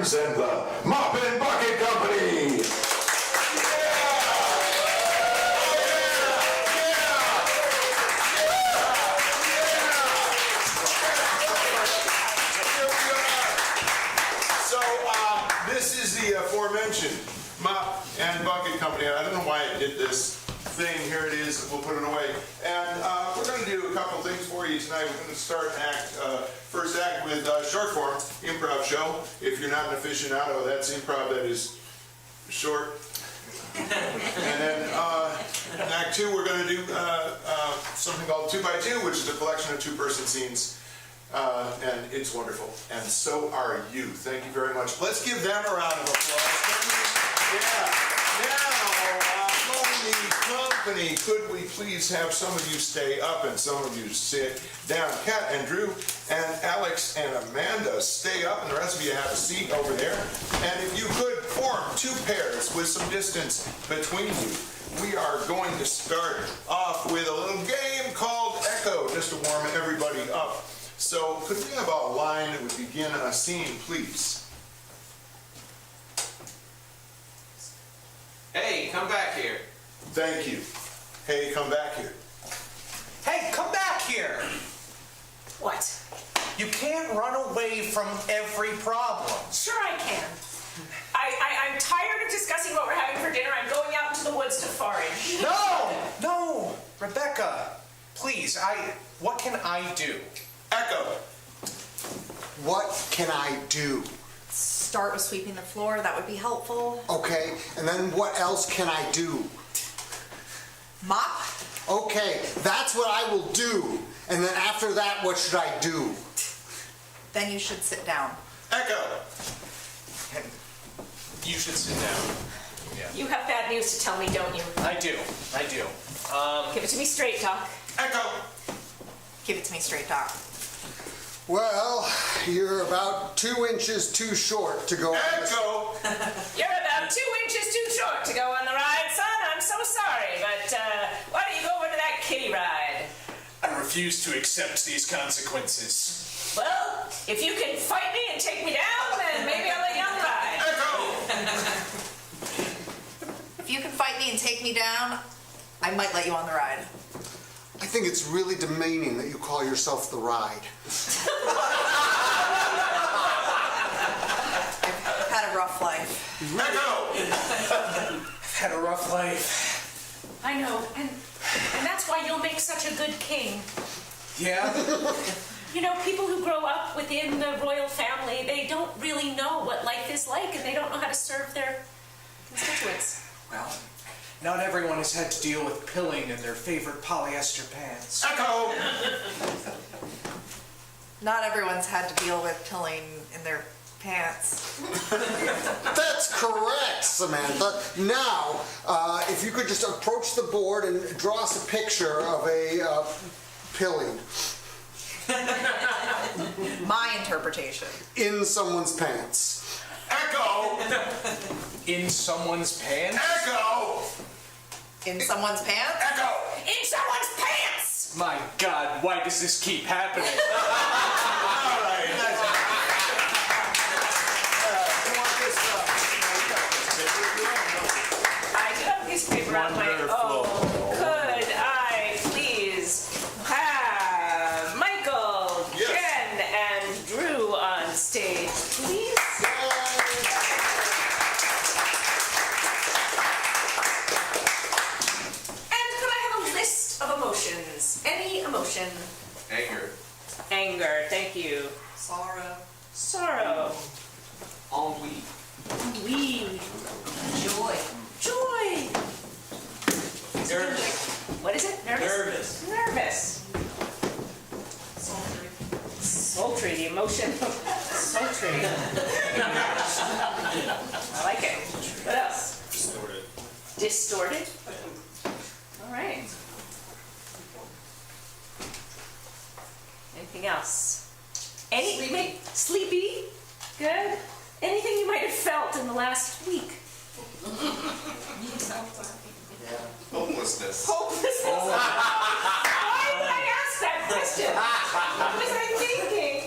interns and the Mop and Bucket Company. This is the aforementioned Mop and Bucket Company. I don't know why I did this thing. Here it is. We'll put it away. And we're going to do a couple things for you tonight. We're going to start first act with short form improv show. If you're not an aficionado, that's improv that is short. And then act two, we're going to do something called 2x2, which is a collection of two-person scenes. And it's wonderful. And so are you. Thank you very much. Let's give them a round of applause. Yeah. Now, company, could we please have some of you stay up and some of you sit down? Kat and Drew and Alex and Amanda stay up, and the rest of you have a seat over there. And if you could form two pairs with some distance between you. We are going to start off with a little game called Echo, just to warm everybody up. So could we have a line that would begin a scene, please? Hey, come back here. Thank you. Hey, come back here. Hey, come back here! What? You can't run away from every problem. Sure I can. I'm tired of discussing what we're having for dinner. I'm going out into the woods to forage. No, Rebecca, please, what can I do? Echo. What can I do? Start with sweeping the floor, that would be helpful. Okay, and then what else can I do? Mop? Okay, that's what I will do. And then after that, what should I do? Then you should sit down. Echo. You should sit down. Yeah. You have bad news to tell me, don't you? I do. Give it to me straight, Doc. Echo. Give it to me straight, Doc. Well, you're about 2 inches too short to go on this. Echo. You're about 2 inches too short to go on the ride, son. I'm so sorry, but why don't you go over to that kiddie ride? I refuse to accept these consequences. Well, if you can fight me and take me down, then maybe I'll let you on the ride. Echo. If you can fight me and take me down, I might let you on the ride. I think it's really demeaning that you call yourself the ride. I've had a rough life. Echo. I've had a rough life. I know, and that's why you'll make such a good king. Yeah? You know, people who grow up within the royal family, they don't really know what life is like, and they don't know how to serve their constituents. Well, not everyone has had to deal with pilling in their favorite polyester pants. Echo. Not everyone's had to deal with pilling in their pants. That's correct, Samantha. Now, if you could just approach the board and draw us a picture of a pilling. My interpretation. In someone's pants. Echo. In someone's pants? Echo. In someone's pants? Echo. In someone's pants! My God, why does this keep happening? All right. You want this? I do have a piece of paper on my... Oh, could I please have Michael, Yes. Jen, and Drew on stage, please? And could I have a list of emotions? Any emotion? Anger. Anger, thank you. Sorrow. Sorrow. Ennui. Ennui. Joy. Joy. Nervous. What is it? Nervous? Nervous. Nervous. Sultry. Sultry, the emotion of sultry. I like it. What else? Distorted. Distorted? All right. Anything else? Sleepy? Good. Anything you might have felt in the last week? Hopelessness. Hopelessness. Why would I ask that question? What was I thinking?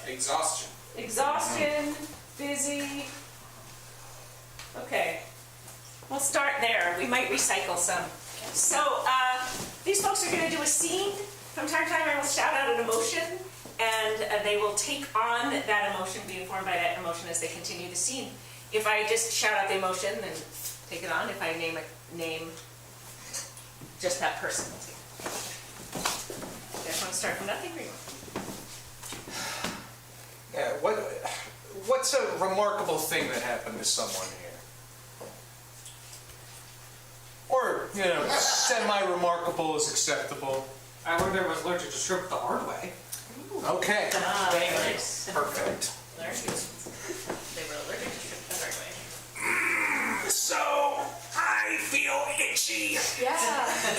Exhaustion. Exhaustion. busy. Okay, we'll start there. We might recycle some. So these folks are going to do a scene. From time to time, I will shout out an emotion, and they will take on that emotion, be informed by that emotion as they continue the scene. If I just shout out the emotion, then take it on. If I name just that person. You guys want to start from nothing, or you want? Yeah, what's a remarkable thing that happened to someone here? Or, semi-remarkable is acceptable. I learned I was allergic to shrimp the hard way. Okay. Nice. Perfect. They were allergic to shrimp the hard way. So, I feel itchy. Yeah.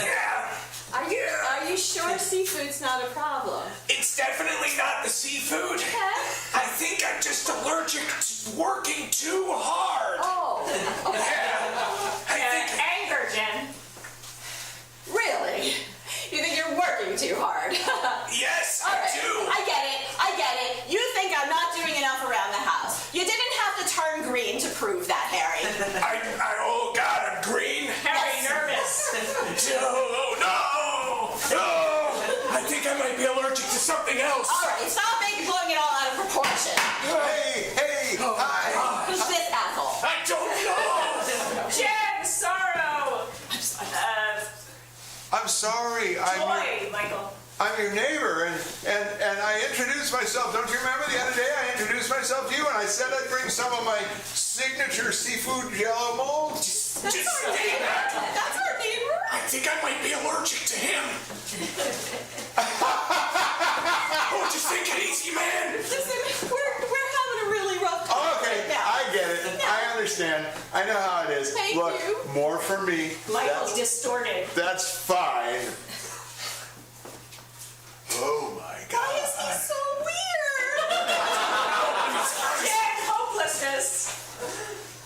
Yeah. Are you sure seafood's not a problem? It's definitely not the seafood. Okay. I think I'm just allergic to working too hard. Oh, Yeah. I think Anger, Jen. really? You think you're working too hard? yes, All I right. do. I get it. You think I'm not doing enough around the house. You didn't have to turn green to prove that, Harry. Oh God, I'm green. Very Yes. nervous. Oh no! I think I might be allergic to something else. All right, stop blowing it all out of proportion. Hey, hi. Who's this asshole? I don't know. Jen, sorrow. I'm sorry. Joy, Michael. I'm your neighbor, and I introduced myself. Don't you remember the other day I introduced myself to you, and I said I'd bring some of my signature seafood jello molds? That's our neighbor. That's our neighbor. I think I might be allergic to him. Oh, just take it easy, man. Listen, we're having a really rough time Okay, right now. I get it. I understand. I know how it is. Thank Look, you. more for me. Michael's distorted. That's fine. Oh my Why God. is he so weird? Jen, hopelessness.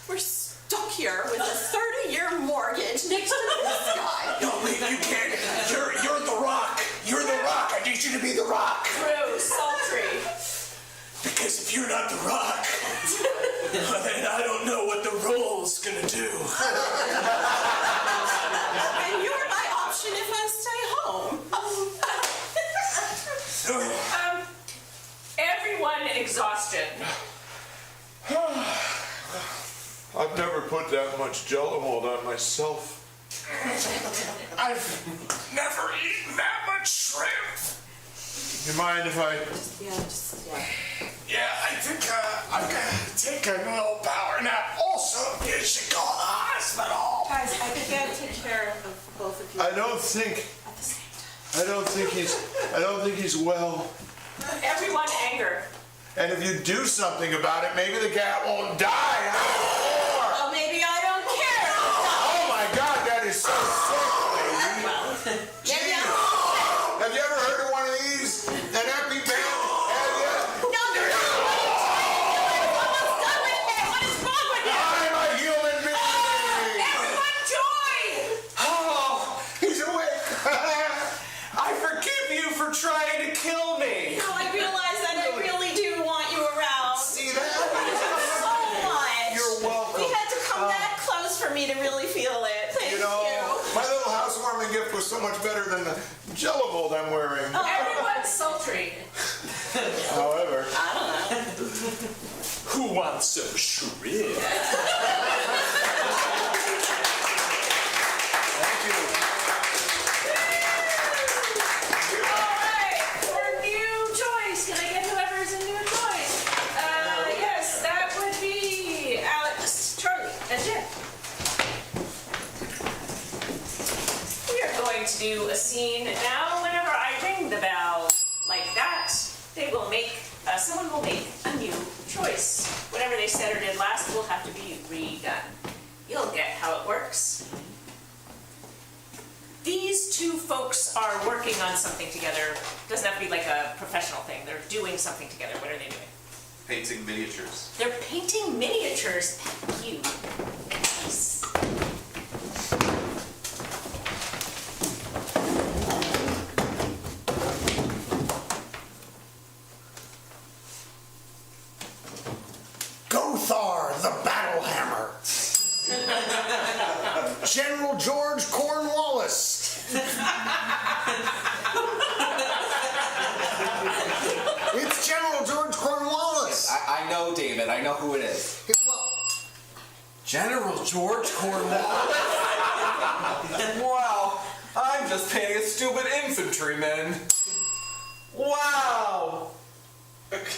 We're stuck here with a 30-year mortgage next to this guy. No, you can't. You're the rock. You're the rock. I need you to be the rock. True, sultry. Because if you're not the rock, then I don't know what the roll's gonna do. And you're my option if I stay home. Everyone exhausted. I've never put that much jello mold on myself. I've never eaten that much shrimp. You mind if I... Yeah. Yeah, I think I'm gonna take a little power nap. Also, you should go to the hospital. Guys, I think I gotta take care of both of you I don't think... at the same time. I don't think he's well. Everyone anger. And if you do something about it, maybe the cat won't die. Well, maybe I don't care. Oh my God, that is so sick, lady. Maybe I Have you ever heard of one of these? An EpiPen? Have you? No, what are you doing? What's done with me? What is wrong with you? I'm a human being. Everyone joy. Oh, He's awake. I forgive you for trying to kill me. No, I realize that I really do want you around. See that? So much. You're welcome. We had to come that close for me to really feel it. Thank You know, my little housewarming gift was so much better than the jello mold I'm wearing. Everyone sultry. However, I don't know. Who wants some shrimp? thank you. All right, for new choice. Can I get whoever's a new choice? Yes, that would be Alex, Charlie, and Jen. We are going to do a scene now. Whenever I ring the bell like that, they will make, someone will make a new choice. Whatever they said or did last will have to be redone. You'll get how it works. These two folks are working on something together. Doesn't have to be like a professional thing. They're doing something together. What are they doing? Painting miniatures. They're painting miniatures. Thank you. Nice. Go I know who it is. Well, General George Cornwallis? Wow, I'm just paying a stupid infantryman. Wow. David,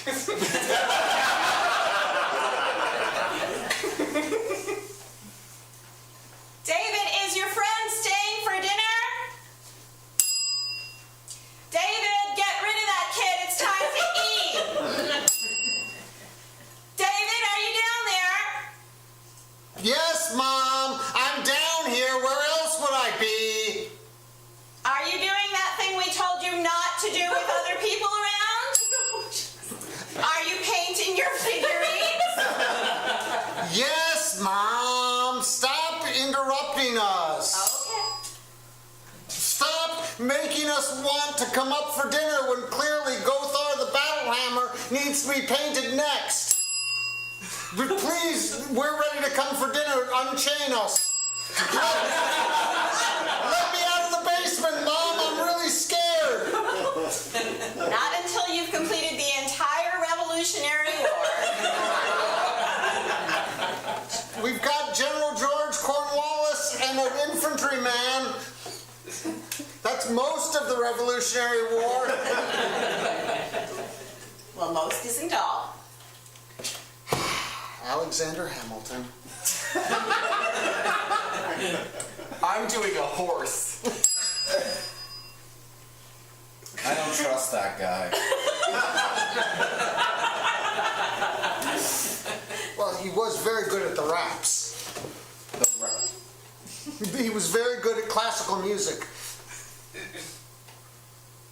is your friend staying for dinner? David, get rid of that kid. It's time to eat. David, are you down there? yes, Mom, I'm down here. Where else would I be? Are you doing that thing we told you not to do with other people around? Are you painting your figurines? Yes, Mom. Stop interrupting us. Okay. Stop making us want to come up for dinner when clearly Gothar the Battlehammer needs to be painted next. But please, we're ready to come for dinner. Unchain us. Let me out of the basement, Mom. I'm really scared. Not until you've completed the entire Revolutionary War. We've got General George Cornwallis and an infantryman. That's most of the Revolutionary War. Well, most isn't all. Alexander Hamilton. I'm doing a horse. I don't trust that guy. Well, he was very good at the raps. He was very good at classical music.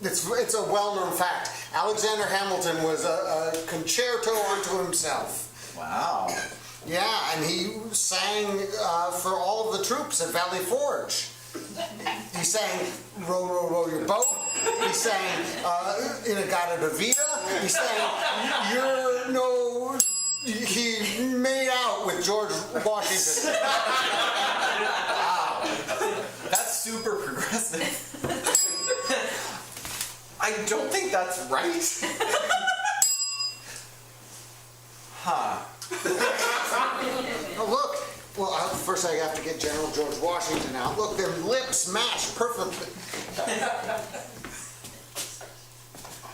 It's a well-known fact. Alexander Hamilton was a concerto unto himself. Wow. Yeah, and he sang for all of the troops at Valley Forge. He sang Row, Row, Row Your Boat. He sang Inagata Vita. He sang You're No... He made out with George Washington. Wow. That's super progressive. I don't think that's right. Huh. Oh, look. Well, first I have to get General George Washington out. Look, their lips match perfectly.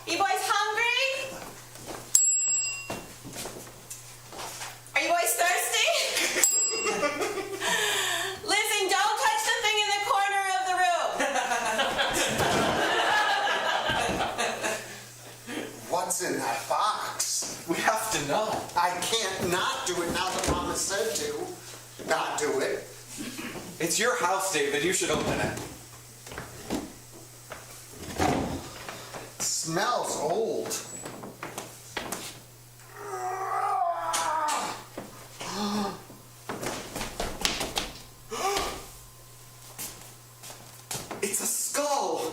You boys hungry? Are you boys thirsty? Listen, don't touch the thing in the corner of the room. What's in that box? We have to know. I can't not do it now that Mom has said to. Not do it. It's your house, David. You should open it. It smells old. It's a skull.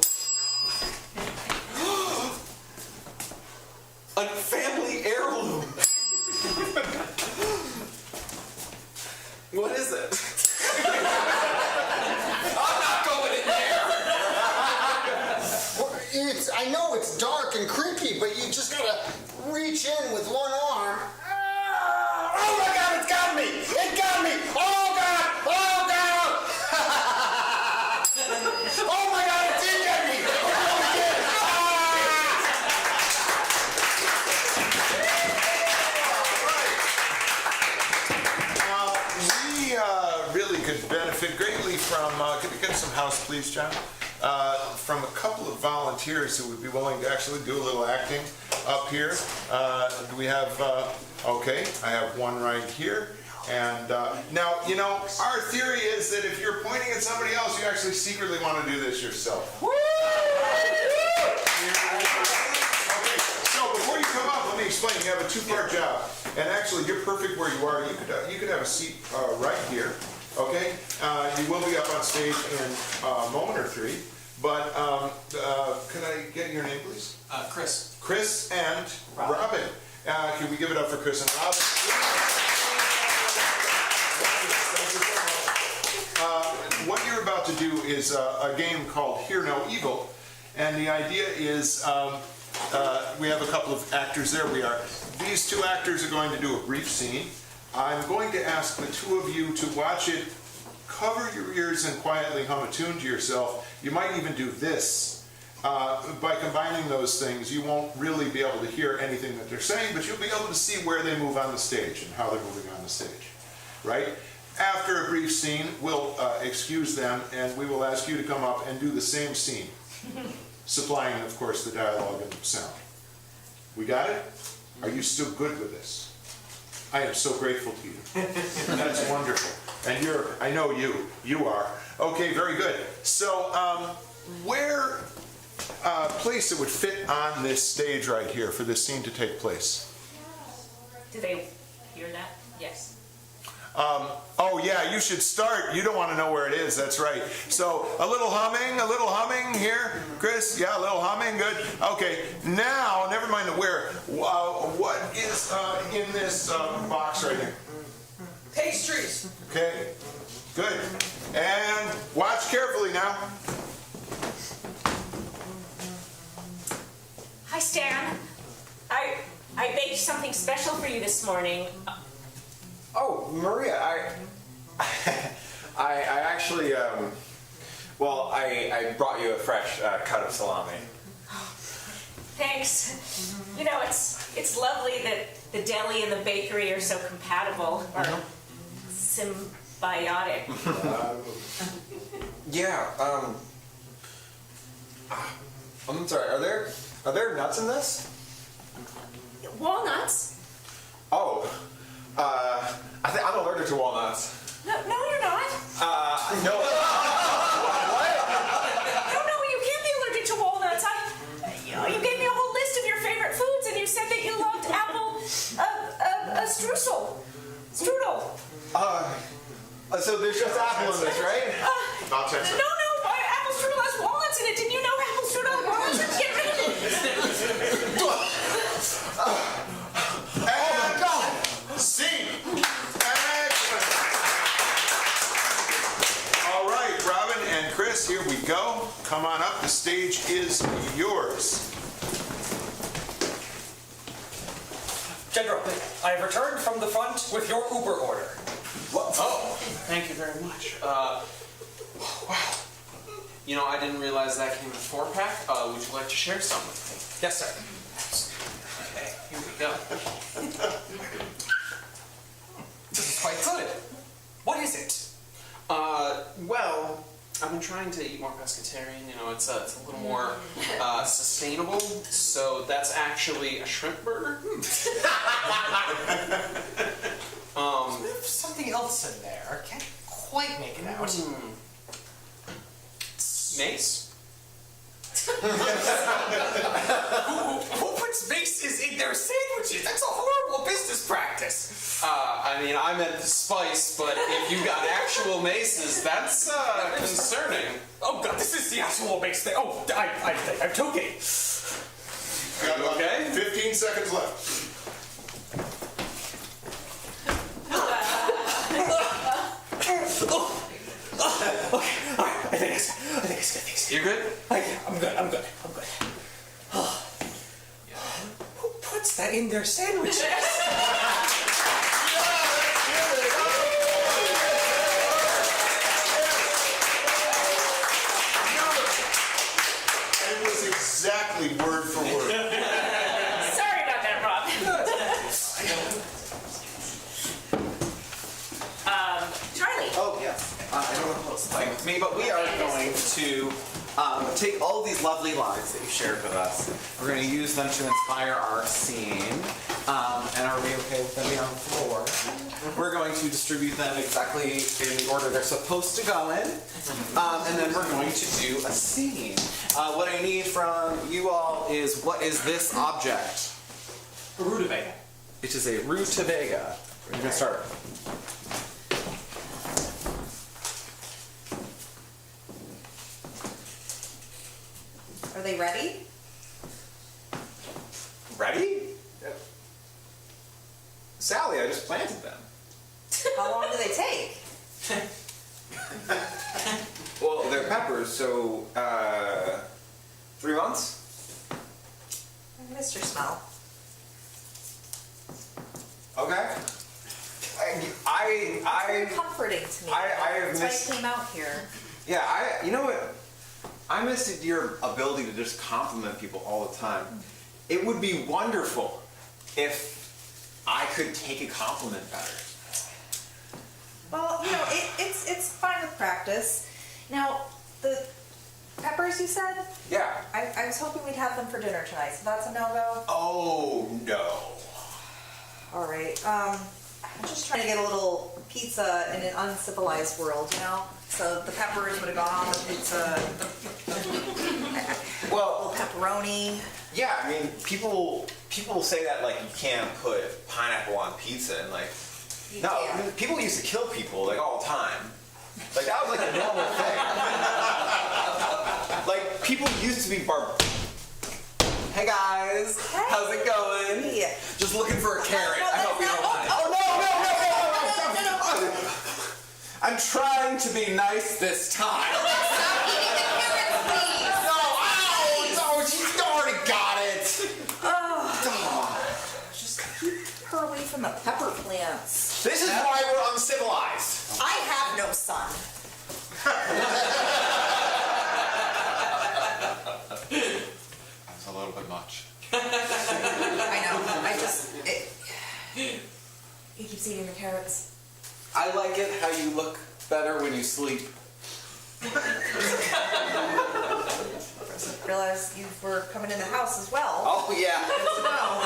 A family heirloom. What is it? I'm not going in there. I know it's dark and creepy, but you just gotta reach in with one arm. Oh my God, it's got me! It got me! Oh God! Oh God! Oh my God, it did get me! It really did! We really could benefit greatly from, could we get some house, please, John? From a couple of volunteers who would be willing to actually do a little acting up here. Do we have, okay, I have one right here. And now, you know, our theory is that if you're pointing at somebody else, you actually secretly want to do this yourself. Okay, so before you come up, let me explain. You have a two-part job. And actually, you're perfect where you are. You could have a seat right here. Okay? You will be up on stage in a moment or three. But could I get your name, please? Chris. Chris and Robin. Can we give it up for Chris and Robin? What you're about to do is a game called Hear No Evil. And the idea is we have a couple of actors there. These two actors are going to do a brief scene. I'm going to ask the two of you to watch it, cover your ears and quietly hum a tune to yourself. You might even do this. By combining those things, you won't really be able to hear anything that they're saying, but you'll be able to see where they move on the stage and how they're moving on the stage, right? After a brief scene, we'll excuse them, and we will ask you to come up and do the same scene, supplying, of course, the dialogue and sound. We got it? Are you still good with this? I am so grateful to you. That's wonderful. And I know you are. Okay, very good. So, where place that would fit on this stage right here for this scene to take place? Do they hear that? Yes. Oh yeah, you should start. You don't want to know where it is, that's right. So a little humming here. Chris, yeah, a little humming, good. Okay, now, never mind the where. What is in this box right here? Pastries. Okay, good. And watch carefully now. Hi, Stan. I baked something special for you this morning. Oh, Maria, I actually, well, I brought you a fresh cut of salami. Thanks. You know, it's lovely that the deli and the bakery are so compatible, or symbiotic. Yeah, I'm sorry, are there nuts in this? Walnuts? Oh, I think I'm allergic to walnuts. No, you're not. No. No, you can't be allergic to walnuts. You gave me a whole list of your favorite foods, and you said that you loved apple, strudel. So there's just apple in this, right? About 10 seconds. No, apple strudel has walnuts in it. Didn't you know apple strudel has walnuts? Let's get rid of it. Oh my God! Scene! Excellent! All right, Robin and Chris, here we go. Come on up, the stage is yours. General, I have returned from the front with your Uber order. What? Oh, thank you very much. Wow. You know, I didn't realize that came in a 4-pack. Would you like to share some with me? Yes, sir. Okay, here we go. This is quite good. What is it? Well, I've been trying to eat more pescatarian. You know, it's a little more sustainable. So that's actually a shrimp burger. There's something else in there. I can't quite make it out. Mace? Who puts maces in their sandwiches? That's a horrible business practice. I mean, I meant the spice, but if you got actual maces, that's concerning. Oh God, this is the actual mace thing. Oh, I'm joking. Got about Okay. 15 seconds left. Okay, all right. I think it's good. You're good? I'm good. Who puts that in their sandwiches? It was exactly word for word. Sorry about that, Rob. Charlie. Oh, yes. I don't know how it's playing with me, but we are going to take all of these lovely lines that you shared with us. We're going to use them to inspire our scene. And are we okay with them being on the floor? We're going to distribute them exactly in the order they're supposed to go in. And then we're going to do a scene. What I need from you all is, what is this object? A rutabaga. It is a rutabaga. We're going to start. Are they ready? Ready? Sally, I just planted them. How long do they take? Well, they're peppers, so 3 months? Mr. Smell. Okay. It's very comforting to me. I have That's missed. why I came out here. Yeah, you know what? I missed your ability to just compliment people all the time. It would be wonderful if I could take a compliment better. Well, it's fine with practice. Now, the peppers you said? Yeah. I was hoping we'd have them for dinner tonight, so that's a no-go? Oh, no. All right. I'm just trying to get a little pizza in an uncivilized world, So the peppers would have gone on the pizza. Well, Pepperoni. yeah, I mean, people say that, like, you can't put pineapple on pizza, and, like, no, I mean, people used to kill people, like, all the time. Like, that was, like, a normal thing. Like, people used to be Hey, guys. Hey. How's it going? Hey. Just looking for a carrot. No, I hope you don't mind. no. I'm trying to be nice this time. Stop eating the carrots, please. No, she's already got it. Just keep her away from the pepper plants. This is why we're uncivilized. I have no son. That's a little bit much. I know. He keeps eating the carrots. I like it how you look better when you sleep. Realized you were coming in the house as well. Oh, yeah. No.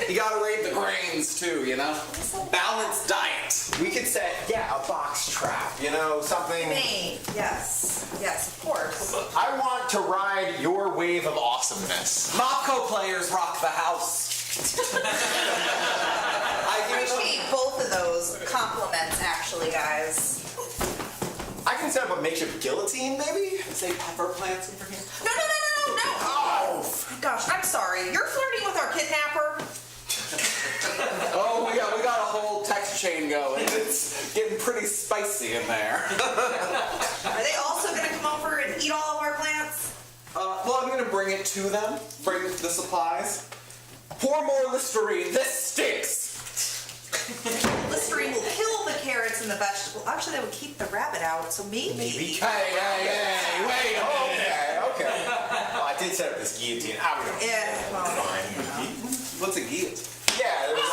You gotta rate the grains too, Balanced diet. We could set, a box trap, something. Me. Yes, of course. I want to ride your wave of awesomeness. Mopco players rock the house. I appreciate both of those compliments, actually, guys. I can set up a makeshift guillotine, maybe? Say pepper plants over here. No. Oh, gosh, I'm sorry. You're flirting with our kidnapper? Oh, we got a whole text chain going. It's getting pretty spicy in there. Are they also going to come over and eat all of our plants? Well, I'm gonna bring it to them. Bring the supplies. Pour more Listerine. This stinks. Listerine will kill the carrots and the vegetables. Actually, that would keep the rabbit out, so maybe. Hey, wait a minute. Okay. Well, I did set up this guillotine. I don't know. Yeah, well, What's a guillotine? Yeah, there was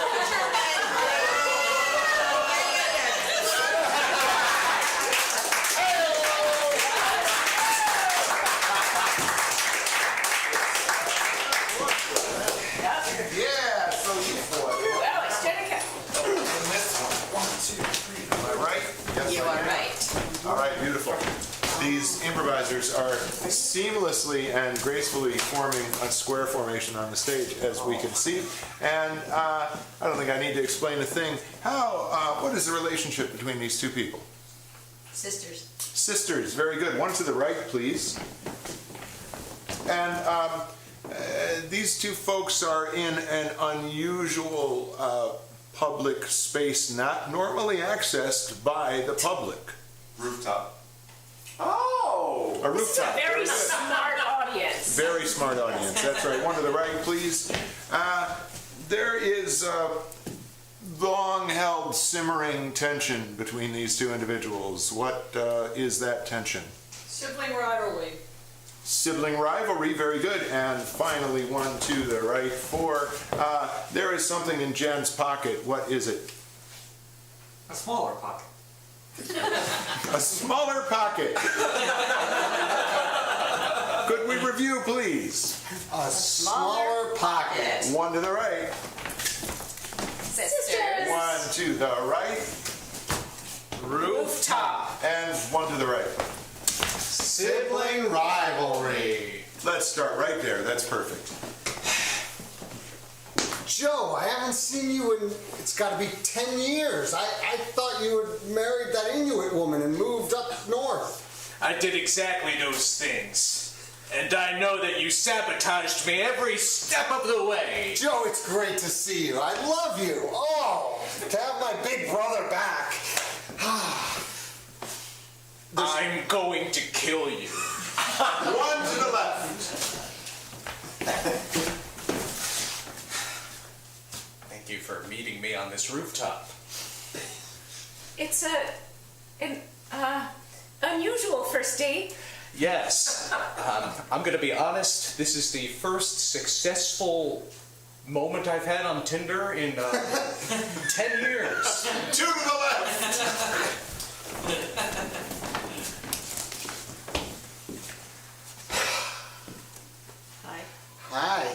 Yeah, so you four. Well, it's Jenica. And this one. 1, 2, 3. Am I right? Yes, You I are am. right. All right, beautiful. These improvisers are seamlessly and gracefully forming a square formation on the stage, as we can see. And I don't think I need to explain a thing. What is the relationship between these two people? Sisters. Sisters, very good. One to the right, please. And these two folks are in an unusual public space not normally accessed by the public. Rooftop. Oh! A This is a rooftop. very smart audience. Very smart audience. That's right. One to the right, please. There is long-held simmering tension between these two individuals. What is that tension? Sibling rivalry. Sibling rivalry, very good. And finally, one to the right, 4. There is something in Jen's pocket. What is it? A smaller pocket. A smaller pocket. Could we review, please? A smaller pocket. One to the right. sisters. One to the right. Rooftop. And one to the right. Sibling rivalry. Let's start right there. That's perfect. Joe, I haven't seen you in, it's got to be 10 years. I thought you had married that Inuit woman and moved up north. I did exactly those things. And I know that you sabotaged me every step of the way. Joe, it's great to see you. I love you. Oh, to have my big brother back. I'm going to kill you. One to the left. for meeting me on this rooftop. It's an unusual first date. Yes. I'm going to be honest, this is the first successful moment I've had on Tinder in 10 years. Two to the left. Hi. Hi,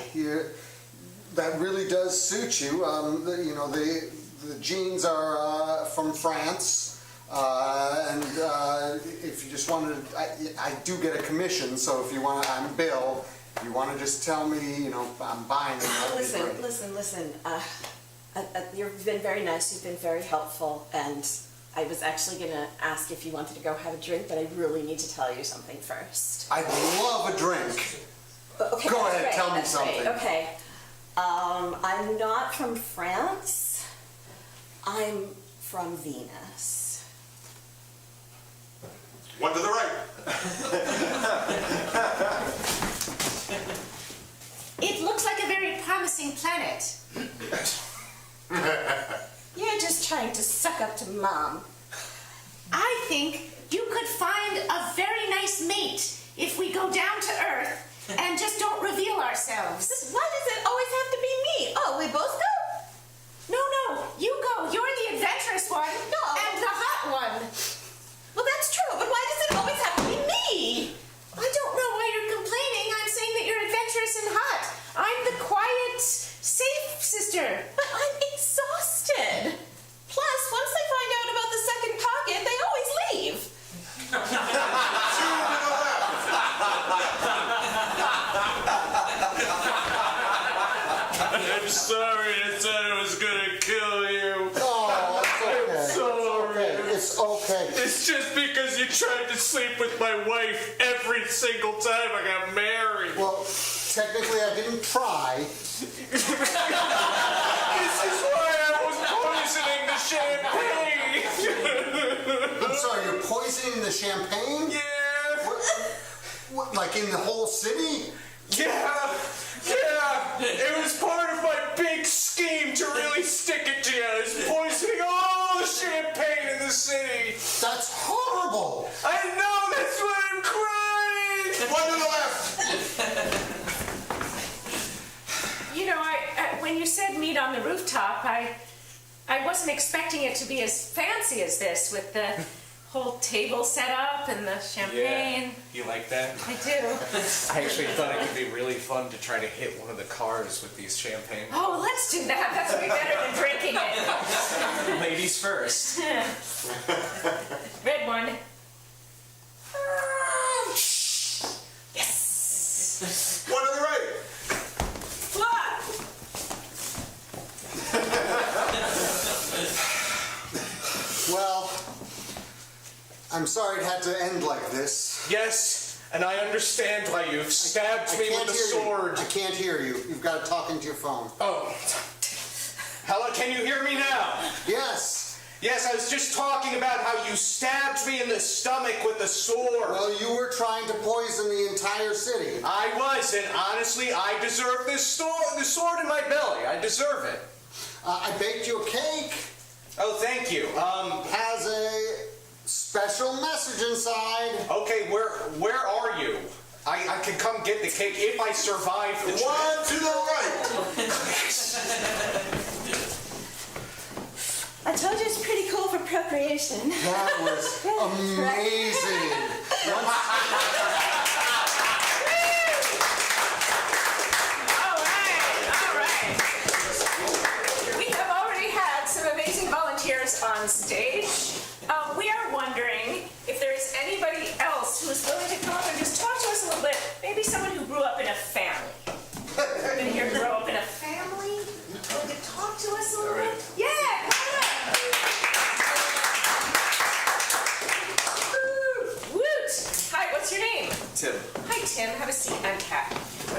that really does suit you. The jeans are from France, and if you just wanted, I do get a commission. So if you want, I'm Bill. If you want to just tell me, I'm buying them. that'd be great. Listen. You've been very nice. You've been very helpful, and I was actually going to ask if you wanted to go have a drink, but I really need to tell you something first. I'd love a drink. Okay, Go that's ahead, great, tell me that's great. something. Okay. I'm not from France. I'm from Venus. One to the right. It looks like a very promising planet. You're just trying to suck up to Mom. I think you could find a very nice mate if we go down to Earth and just don't reveal ourselves. Why does it always have to be me? Oh, we both go? No, you go. You're the adventurous one. No. And the hot one. Well, that's true, but why does it always have to be me? I don't know why you're complaining. I'm saying that you're adventurous and hot. I'm the quiet, safe sister. But I'm exhausted. Plus, once they find out about the second pocket, they always leave. I'm sorry, I thought it was gonna kill you. Oh, it's okay. It's okay. It's just because you tried to sleep with my wife every single time I got married. Well, technically, I didn't try. This is why I was poisoning the champagne. I'm sorry, you're poisoning the champagne? Yeah. What, like in the whole city? Yeah. It was part of my big scheme to really stick it to you. I was poisoning all the champagne in the city. That's horrible. I know, that's why I'm crying. One to the left. When you said meet on the rooftop, I wasn't expecting it to be as fancy as this with the whole table set up and the champagne. You like that? I do. I actually thought it could be really fun to try to hit one of the cars with these champagne. Oh, let's do that. That's way better than drinking it. Ladies first. Red one. Yes. One to the right. What? Well, I'm sorry it had to end like this. Yes, and I understand why you've stabbed me with a sword. I can't hear you. You've got to talk into your phone. Oh. Hello, can you hear me now? Yes. Yes, I was just talking about how you stabbed me in the stomach with a sword. Well, you were trying to poison the entire city. I was, and honestly, I deserve this the sword in my belly. I deserve it. I baked you a cake. Oh, thank you. Has a special message inside. Okay, where are you? I can come get the cake if I survive the trip. One to the right. I told you it's pretty cool for procreation. That was amazing. All right. We have already had some amazing volunteers on stage. We are wondering if there is anybody else who is willing to come up and just talk to us a little bit. Maybe someone who grew up in a family. Anybody here grow up in a family? Willing to talk to us a little bit? Yeah, come on up. Woot! Hi, what's your name? Tim. Hi, Tim. Have a seat. I'm Kat.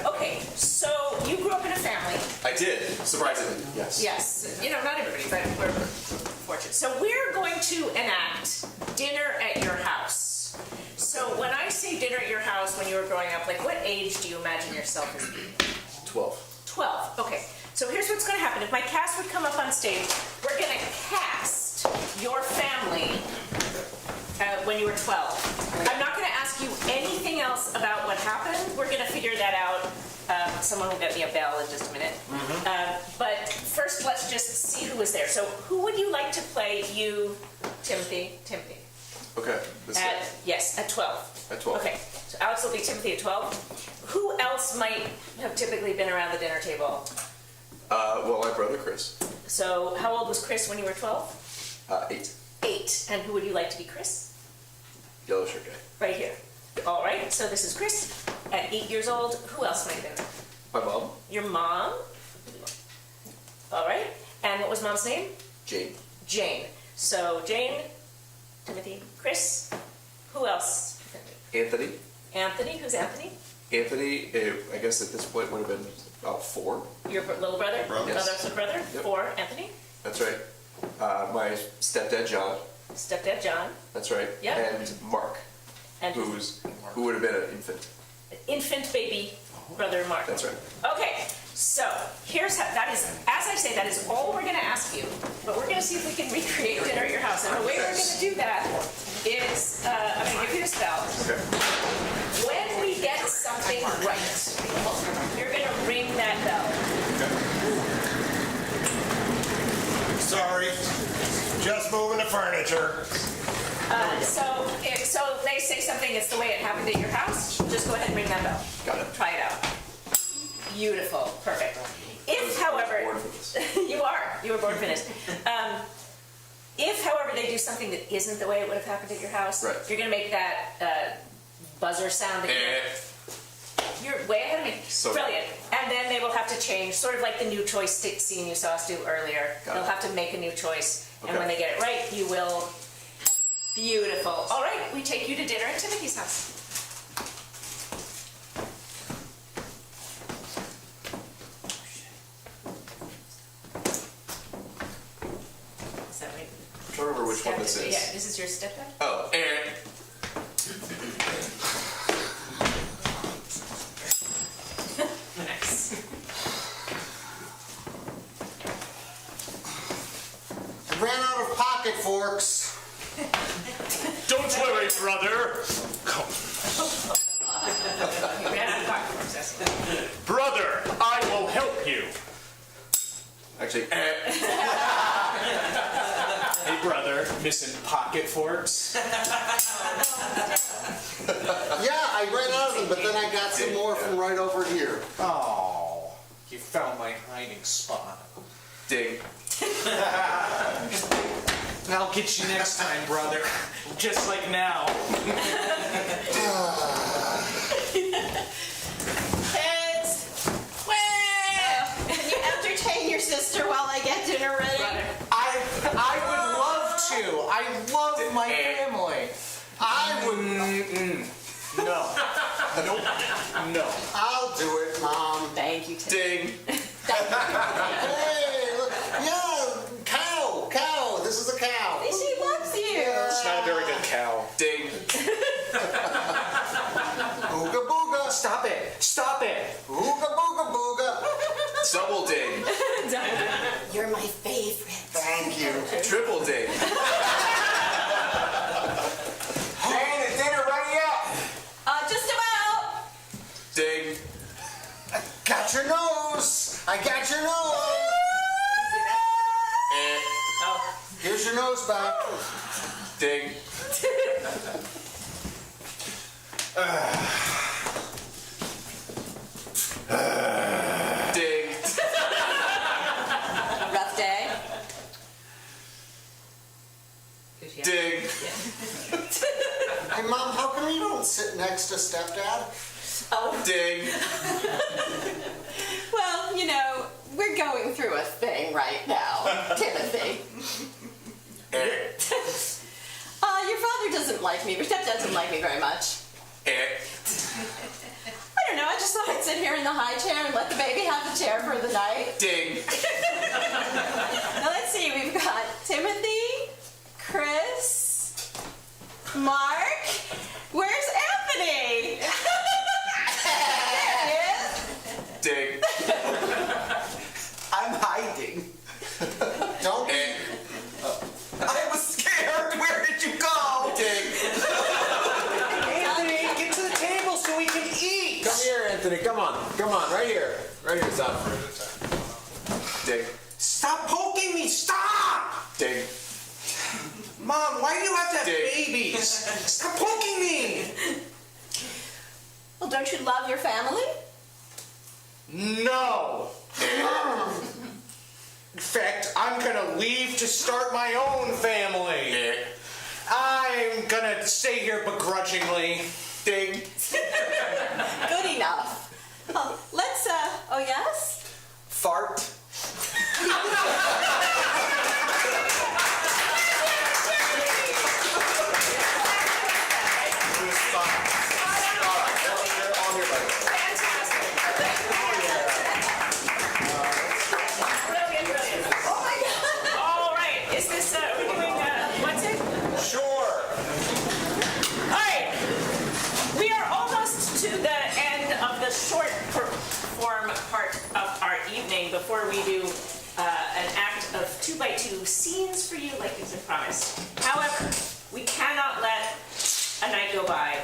Okay, so you grew up in a family. I did, surprisingly. Yes. Yes. Not everybody, but we're fortunate. So we're going to enact dinner at your house. So when I say dinner at your house when you were growing up, like what age do you imagine yourself as being? 12. 12. Okay. So here's what what's gonna happen. If my cast would come up on stage, we're gonna cast your family when you were 12. I'm not gonna ask you anything else about what happened. We're gonna figure that out. Someone will get me a bell in just a minute. But first, let's just see who was there. So who would you like to play you, Timothy? Timothy. Okay. Yes, at 12. At 12. Okay, so Alex will be Timothy at 12. Who else might have typically been around the dinner table? Well, my brother Chris. So how old was Chris when you were 12? 8. 8. And who would you like to be Chris? Yellow shirt guy. Right here. All right, so this is Chris at 8 years old. Who else might have been there? My mom. Your mom. All right, and what was mom's name? Jane. Jane. So Jane, Timothy, Chris. Who else? Anthony. Anthony. Who's Anthony? Anthony, I guess at this point would have been about 4. Your little brother? Yes. Other brother? Yep. 4, Anthony? That's right. My stepdad John. Stepdad John. That's right. Yeah. And Mark, And who would have been an infant. infant baby brother Mark. That's right. Okay, so here's how, that is, as I say, that is all we're gonna ask you, but we're gonna see if we can recreate dinner at your house. And the way we're gonna do that is, I'm gonna give you this bell. Okay. When we get something right, you're gonna ring that bell. Sorry. Just moving the furniture. So they say something, it's the way it happened at your house, just go ahead and ring that bell. Got it. Try it out. Beautiful, perfect. If, however, Born for this. you were born for this. If, however, they do something that isn't the way it would have happened at your house, Right. you're gonna make that buzzer sound again. You're way ahead of me. So brilliant. And then they will have to change, sort of like the new choice scene you saw us do earlier. Got They'll it. have to make a new choice, and Okay. when they get it right, you will. Beautiful. All right, we take you to dinner at Timothy's house. Is that right? I'm trying to remember which one this is. Yeah, this is your stepdad? Oh, and Nice. I ran out of pocket forks. Don't worry, brother. You ran out of pocket forks, that's it. Brother, I will help you. actually, Hey, brother, missing pocket forks? Yeah, I ran out of them, but then I got some more from right over here. Oh, you found my hiding spot. ding. I'll get you next time, brother. Just like now. Kids, can you entertain your sister while I get dinner ready? I would love to. I love my family. I would. No. Nope. No. I'll do it, Mom. Thank you, Tim. Ding. Hey, look. Yeah, cow. This is a cow. She loves you. It's not a very good cow. Ding. Booga booga. Stop it. Stop it. Booga booga booga. Double ding. You're my favorite. Thank you. Triple ding. Hey, the dinner ready yet? Just about. Ding. Got your nose. I got your nose. Here's your nose back. Ding. Ding. Rough day. Ding. Hey, Mom, how come you don't sit next to stepdad? Oh, Ding. well, you know, we're going through a thing right now, Timothy. Your father doesn't like me. Your stepdad doesn't like me very much. I don't know. I just thought I'd sit here in the high chair and let the baby have the chair for the night. Ding. Now let's see. We've got Timothy, Chris, Mark. Where's Anthony? There he is. Ding. I'm high Right here, stop. Dig. Stop poking me! Stop! Dig. Mom, why do you have to have Dig. babies? Stop poking me! Well, don't you love your family? No! In fact, I'm gonna leave to start my own family. I'm gonna stay here begrudgingly. Dig. Good enough. Let's, oh yes? Fart. Brilliant, brilliant. Oh my God. All right, is this, we're doing, what's it? Sure. All right, we are almost to the end of the short form part of our evening before we do an act of 2x2 scenes for you like it's been promised. However, we cannot let a night go by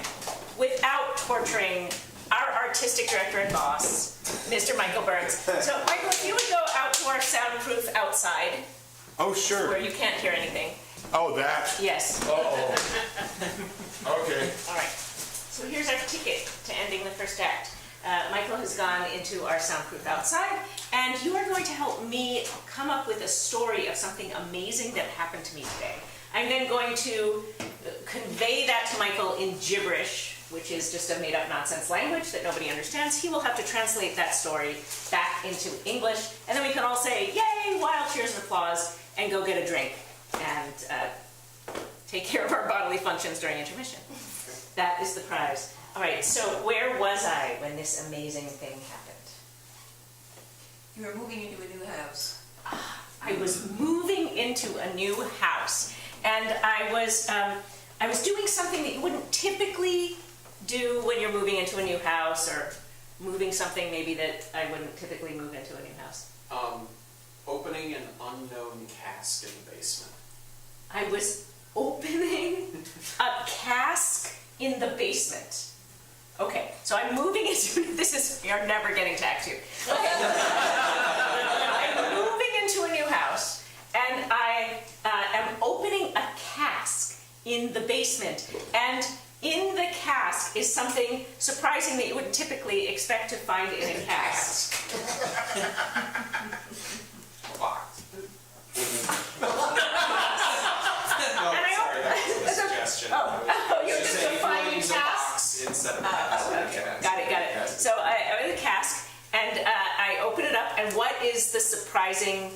without torturing our artistic director and boss, Mr. Michael Burns. So, Michael, if you would go out to our soundproof outside, Oh, where sure. you can't hear anything. Oh, that. Yes. Uh-oh. Okay. All right. So here's our ticket to ending the first act. Michael has gone into our soundproof outside, and you are going to help me come up with a story of something amazing that happened to me today. I'm then going to convey that to Michael in gibberish, which is just a made-up nonsense language that nobody understands. He will have to translate that story back into English, and then we can all say, yay, wild cheers and applause, and go get a drink, and take care of our bodily functions during intermission. That is the prize. All right, so where was I when this amazing thing happened? You were moving into a new house. I was moving into a new house, and I was doing something that you wouldn't typically do when you're moving into a new house, or moving something maybe that I wouldn't typically move into a new house. Opening an unknown cask in the basement. I was opening a cask in the basement. Okay, so I'm moving into, we are never getting to Act 2. Okay. I'm moving into a new house, and I am opening a cask in the basement, and in the cask is something surprising that you wouldn't typically expect to find in a cask. Suggestion. You're just defining cask? Instead of Got it. So I have the cask, and I open it up, and what is the surprising,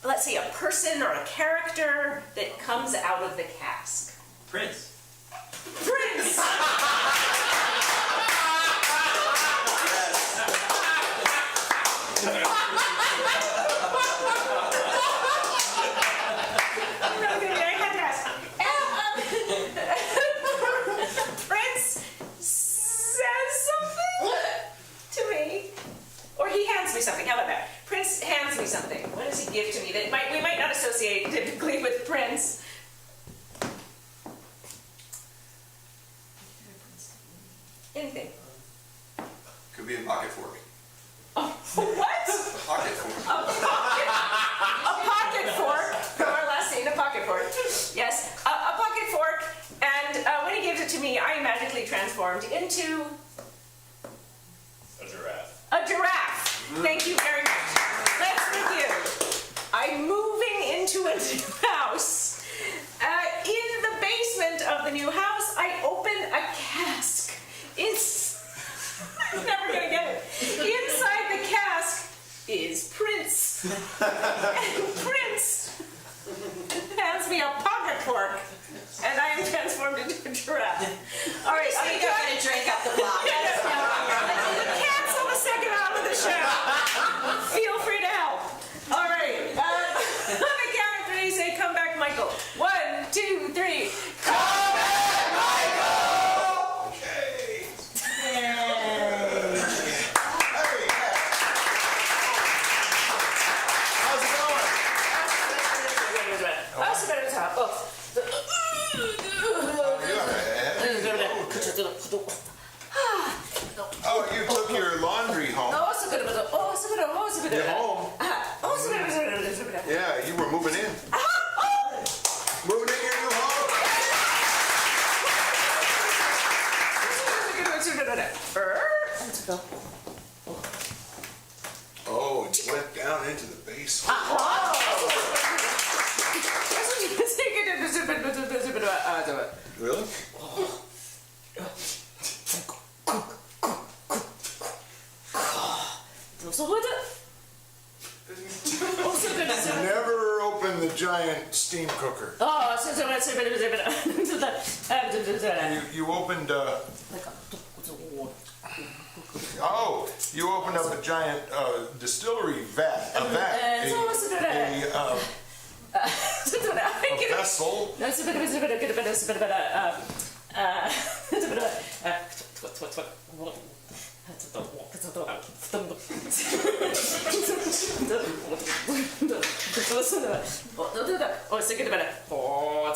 let's say, a person or a character that comes out of the cask? Prince. Prince! Prince says something to me, or he hands me something. How about that? Prince hands me something. What does he give to me that we might not associate typically with Prince? Anything. Could be a pocket fork. Oh, what? A pocket fork. A pocket fork. From our last scene, a pocket fork. Yes, a pocket fork. And when he gives it to me, I am magically transformed into A giraffe. a giraffe. Thank you very much. Let's review. I'm moving into a new house. In the basement of the new house, I open a cask. I'm never gonna get it. Inside the cask is Prince. And Prince hands me a pocket fork, and I am transformed into a giraffe. All right, So you go get a drink up the block. Cancel the second half of the show. Feel free to help. All right. On the count of three, say, "Come back, Michael." 1, 2, 3. Come back, Michael. Okay. You're home. Yeah, you were moving in. Moving in your new home. Oh, and you went down into the basement. Really? Never open the giant steam cooker. You opened. Oh, you opened up a giant distillery vat. A vat. A vessel.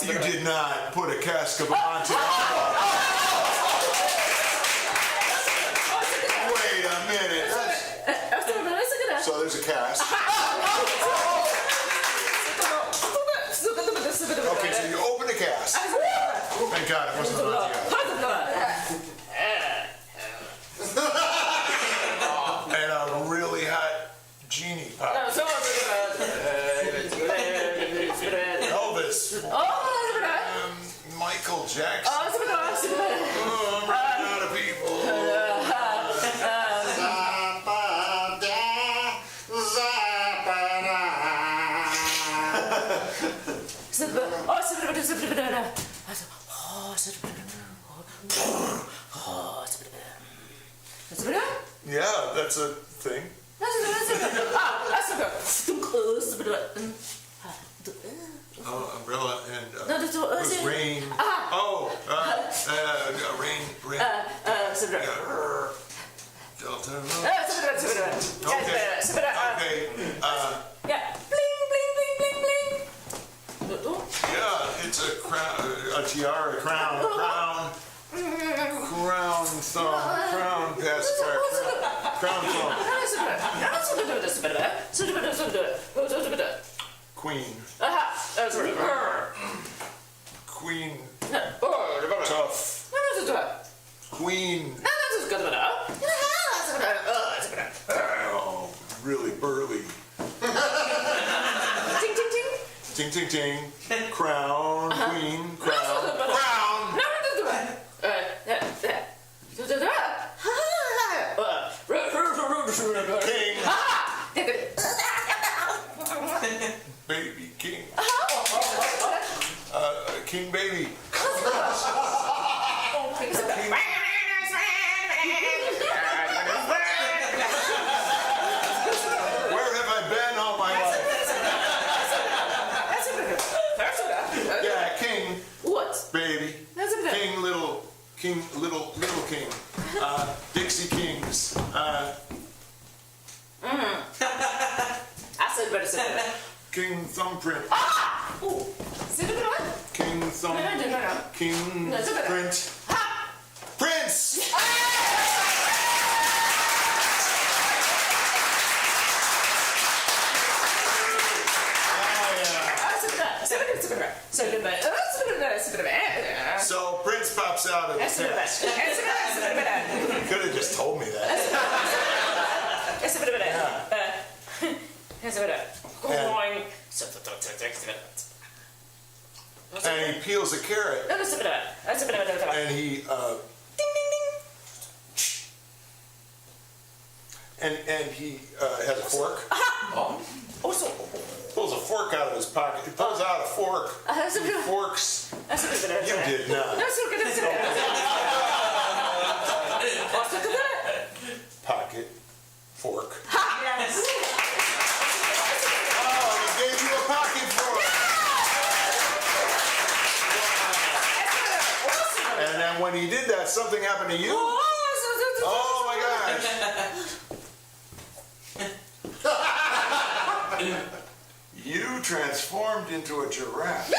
You did not put a cask of Monte. Wait a minute. So there's a cask. Okay, so you open the cask. Thank God it wasn't Monte. And a really hot genie pop. Elvis. Michael Jackson. Oh, I'm running out of people. Yeah, that's a thing. Umbrella and rain. Oh, rain. Delta. Okay. Yeah. Bling, bling, bling, bling, bling. Yeah, it's a crown, a tiara, crown, thumb, crown pacifier, crown thumb. Queen. Queen. Tough. Queen. Oh, really burly. Ting, ting, ting. Ting, ting, ting. Crown. Queen. Crown. Crown. King. Baby king. King baby. Where have I been all my life? Yeah, king. What? Baby. King, little king. Dixie Kings. King Thumbprint. King Thumb. King Print. Prince! So Prince pops out of the cask. You could have just told me that. And he peels a carrot. And he and he has a fork. Pulls a fork out of his pocket. He pulls out a fork. He forks. You did not. Pocket. Fork. Oh, he gave you a pocket fork. And then when he did that, something happened to you? Oh my gosh. You transformed into a giraffe.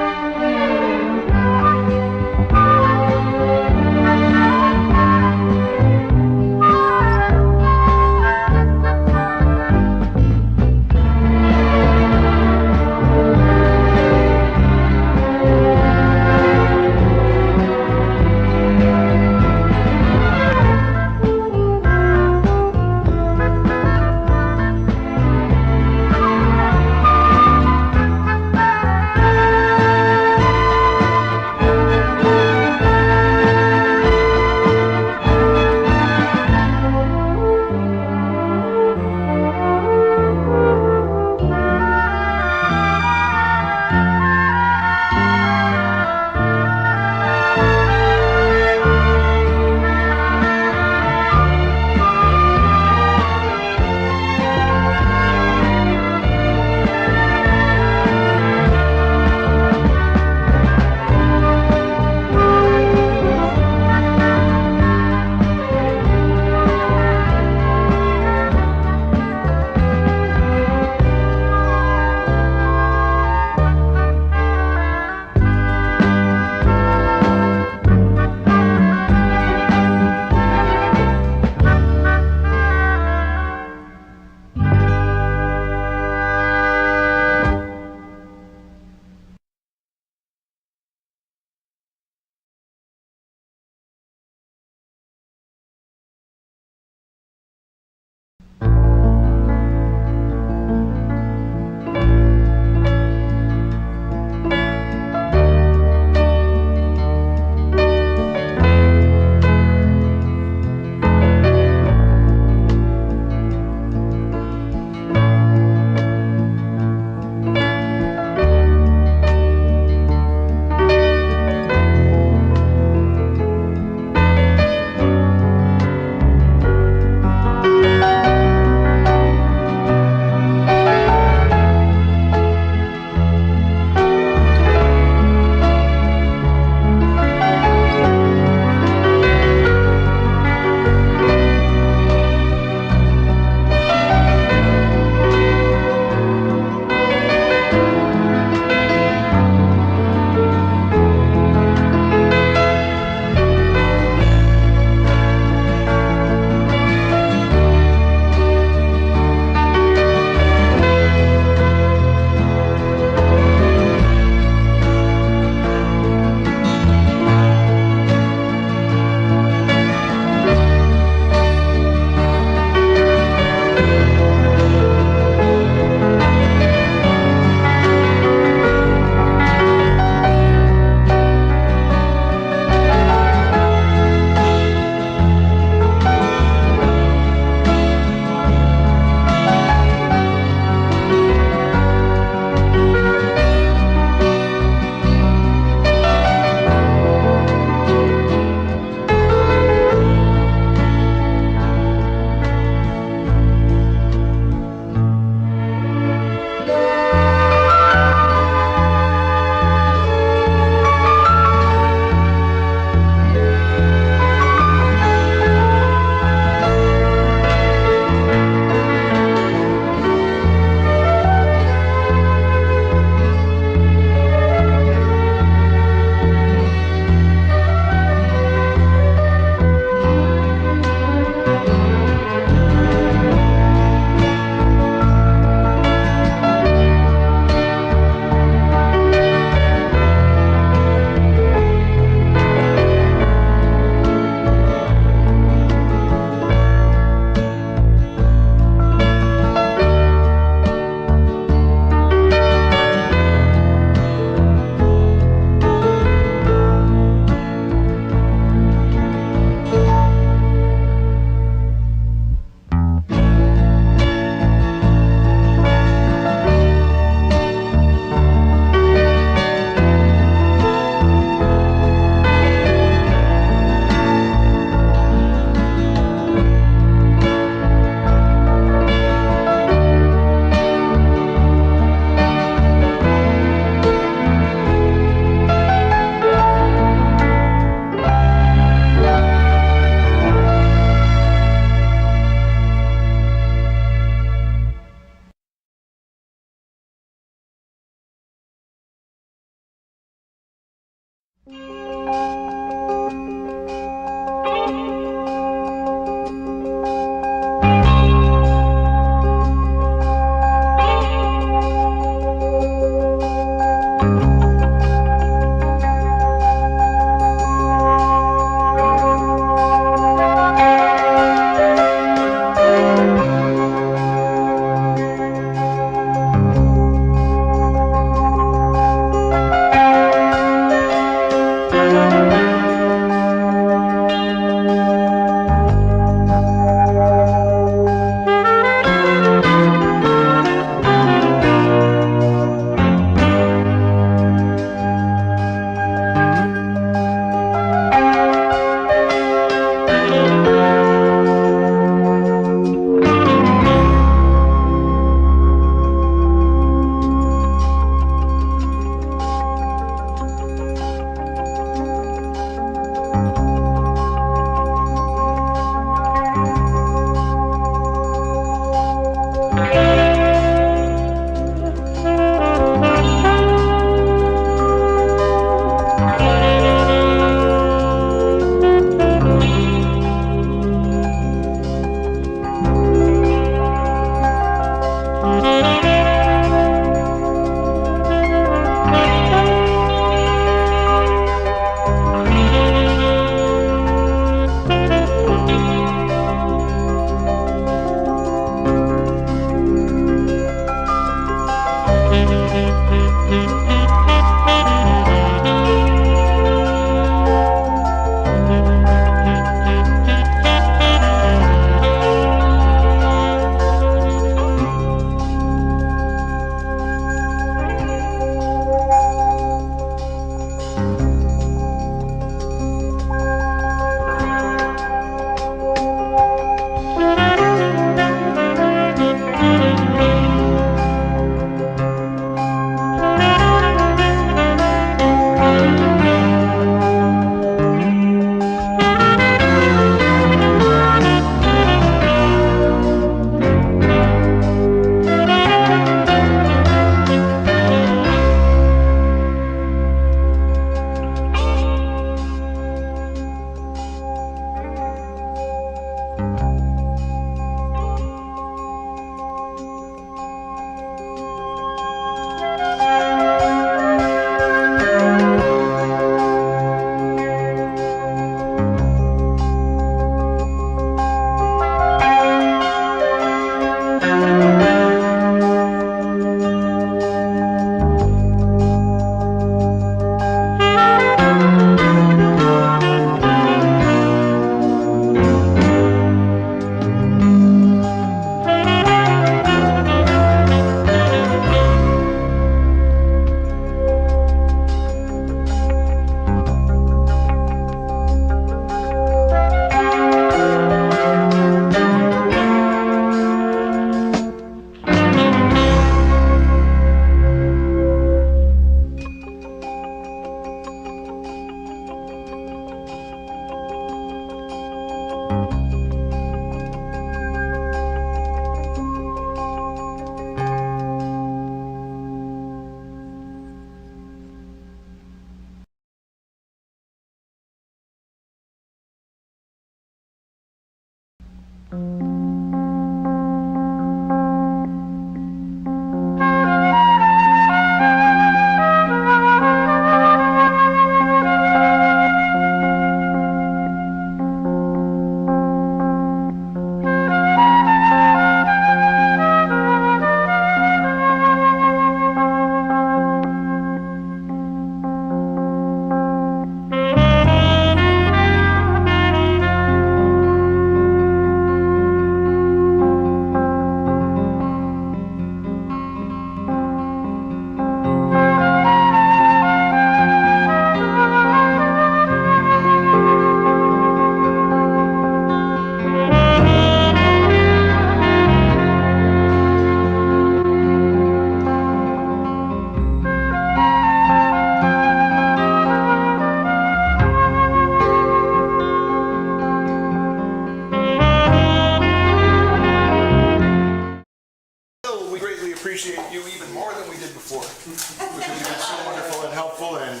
it's so wonderful and helpful and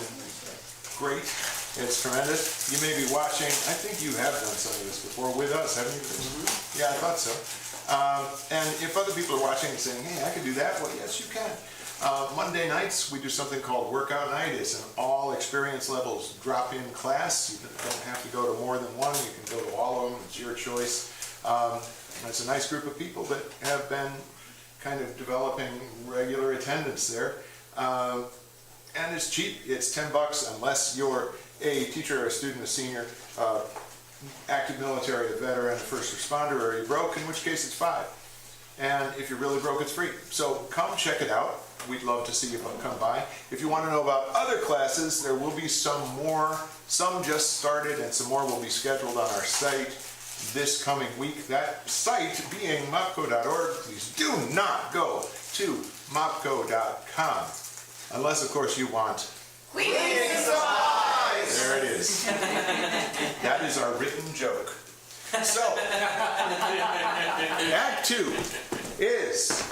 great. It's tremendous. You may be watching, I think you have done some of this before with us, haven't you? Yeah, I thought so. And if other people are watching and saying, hey, I can do that, well, yes, you can. Monday nights, we do something called Workout Night. It's an all experience levels drop-in class. You don't have to go to more than one. You can go to all of them. It's your choice. It's a nice group of people that have been kind of developing regular attendance there. And it's cheap. It's $10 unless you're a teacher, a student, a senior, active military, a veteran, a first responder, or you're broke, in which case it's $5. And if you're really broke, it's free. So come check it out. We'd love to see you come by. If you want to know about other classes, there will be some more. Some just started and some more will be scheduled on our site this coming week. That site being mopco.org. Please do not go to mopco.com unless, of course, you want Queen supplies! There it is. That is our written joke. So, Act 2 is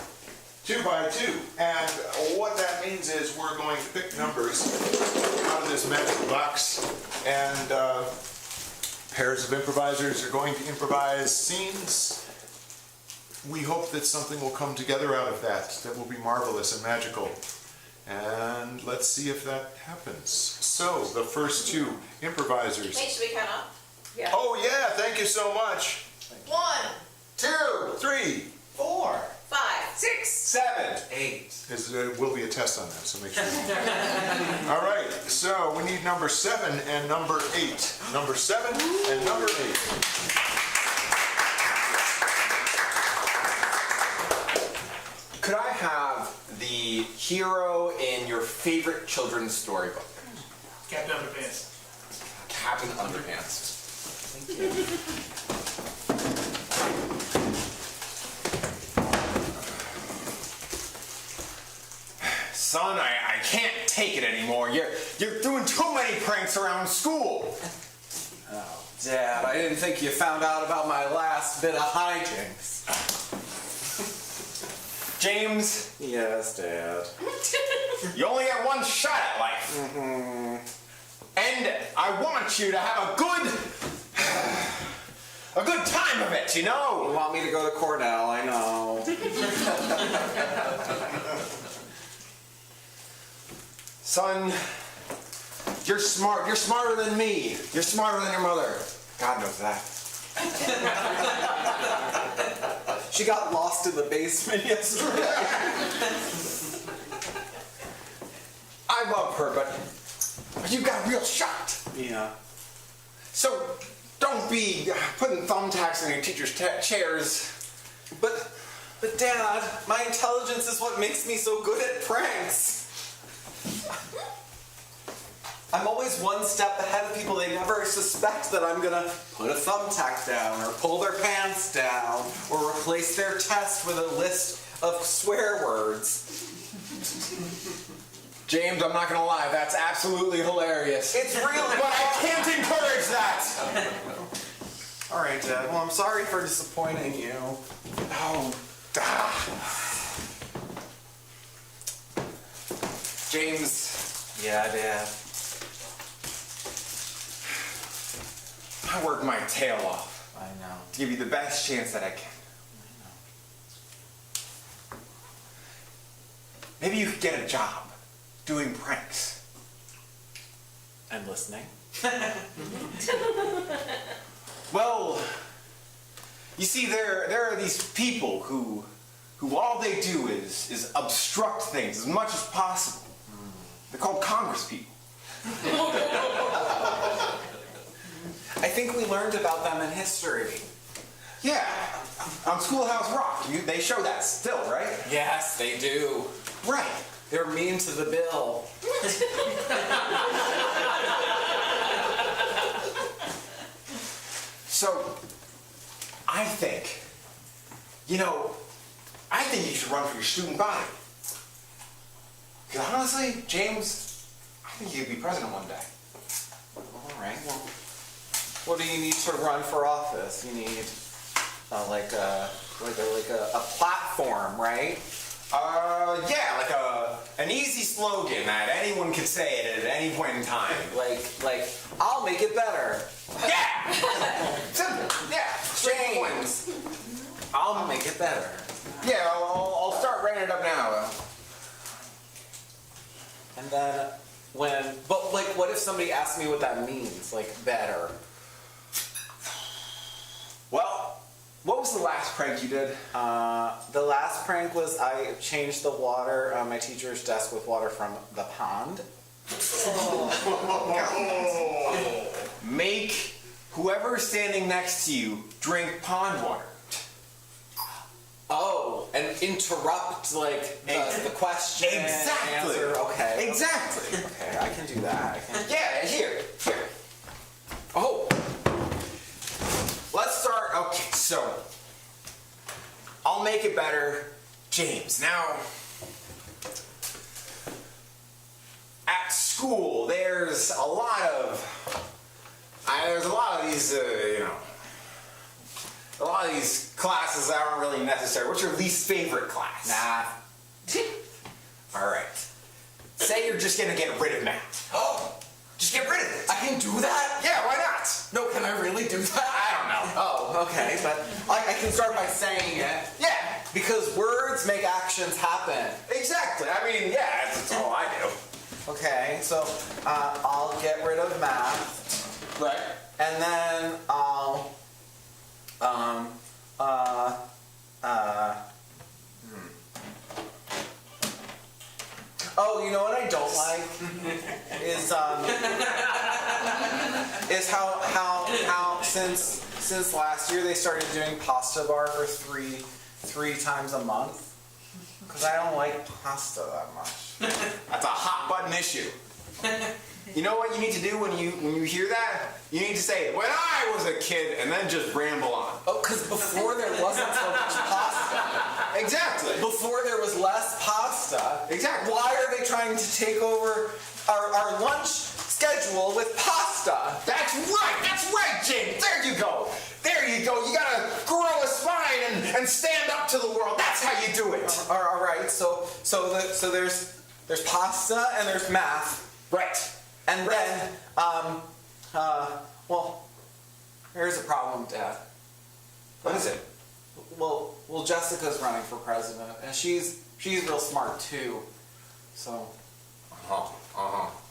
2 by 2, and what that means is we're going to pick numbers out of this magic box, and pairs of improvisers are going to improvise scenes. We hope that something will come together out of that will be marvelous and magical. And let's see if that happens. So, the first two improvisers. Wait, should we count up? Yeah. Oh yeah, thank you so much. 1, 2, 3, 4, 5, 6, 7, 8. There will be a test on that, so make sure. All right, so we need number 7 and number 8. Number 7 and number 8. Could I have the hero in your favorite children's storybook? Captain Underpants. Captain Underpants. Thank you. Son, I can't take it anymore. You're doing too many pranks around school. Oh, Dad, I didn't think you found out about my last bit of hijinks. James? Yes, Dad. You only get one shot at life. Mm-hmm. And I want you to have a good time of it, you know? You want me to go to Cornell, I know. Son, you're smart. You're smarter than me. You're smarter than your mother. God knows that. She got lost in the basement yesterday. I love her, but you got a real shot. Yeah. So don't be putting thumbtacks in your teacher's chairs. But Dad, my intelligence is what makes me so good at pranks. I'm always one step ahead of people. They never suspect that I'm gonna put a thumbtack down or pull their pants down or replace their test with a list of swear words. James, I'm not gonna lie, that's absolutely hilarious. It's really, but I can't encourage that! All right, Dad, well, I'm sorry for disappointing you. Oh, James. Yeah, Dad. I worked my tail off. I know. To give you the best chance that I can. I know. Maybe you could get a job doing pranks. I'm listening. Well, you see, there are these people who all they do is obstruct things as much as possible. They're called Congress people. I think we learned about them in history. Yeah, on Schoolhouse Rock, they show that still, right? Yes, they do. Right. They're mean to the bill. So, I think you should run for your student body. Because honestly, James, I think you could be president one day. All right, well, what do you need to run for office? You need like a platform, right? Yeah, like an easy slogan that anyone could say it at any point in time. Like, I'll make it better. Yeah! Simple. Yeah. James, I'll make it better. Yeah, I'll start writing it up now. And then what if somebody asks me what that means? Like, better. Well, what was the last prank you did? The last prank was I changed the water on my teacher's desk with water from the pond. Make whoever's standing next to you drink pond water. Oh, and interrupt like the question. Exactly. Answer. Okay. Exactly. Okay, I can do that. Yeah, here. Oh. Let's start. Okay, so I'll make it better, James. Now, at school, there's a lot of these, a lot of these classes that aren't really necessary. What's your least favorite class? Math. All right. Say you're just gonna get rid of math. Oh, just get rid of it. I can do that? Yeah, why not? No, can I really do that? I don't know. Oh, okay, but I can start by saying it. Yeah, Because words make actions happen. exactly. I mean, yeah, that's all I do. Okay, so I'll get rid of math, Right. and then I'll Oh, you know what I don't like is how since last year they started doing pasta bar for three times a month. Because I don't like pasta that much. That's a hot button issue. You know what you need to do when you hear that? You need to say, when I was a kid, and then just ramble on. Oh, because before there wasn't so much pasta. Exactly. Before there was less pasta. Exactly. Why are they trying to take over our lunch schedule with pasta? That's right, James. There you go. There you go. You gotta grow a spine and stand up to the world. That's how you do it. All right. So there's pasta and there's math. Right. And then well, here's a problem, Dad. What is it? Well, Jessica's running for president, and she's real smart too. So I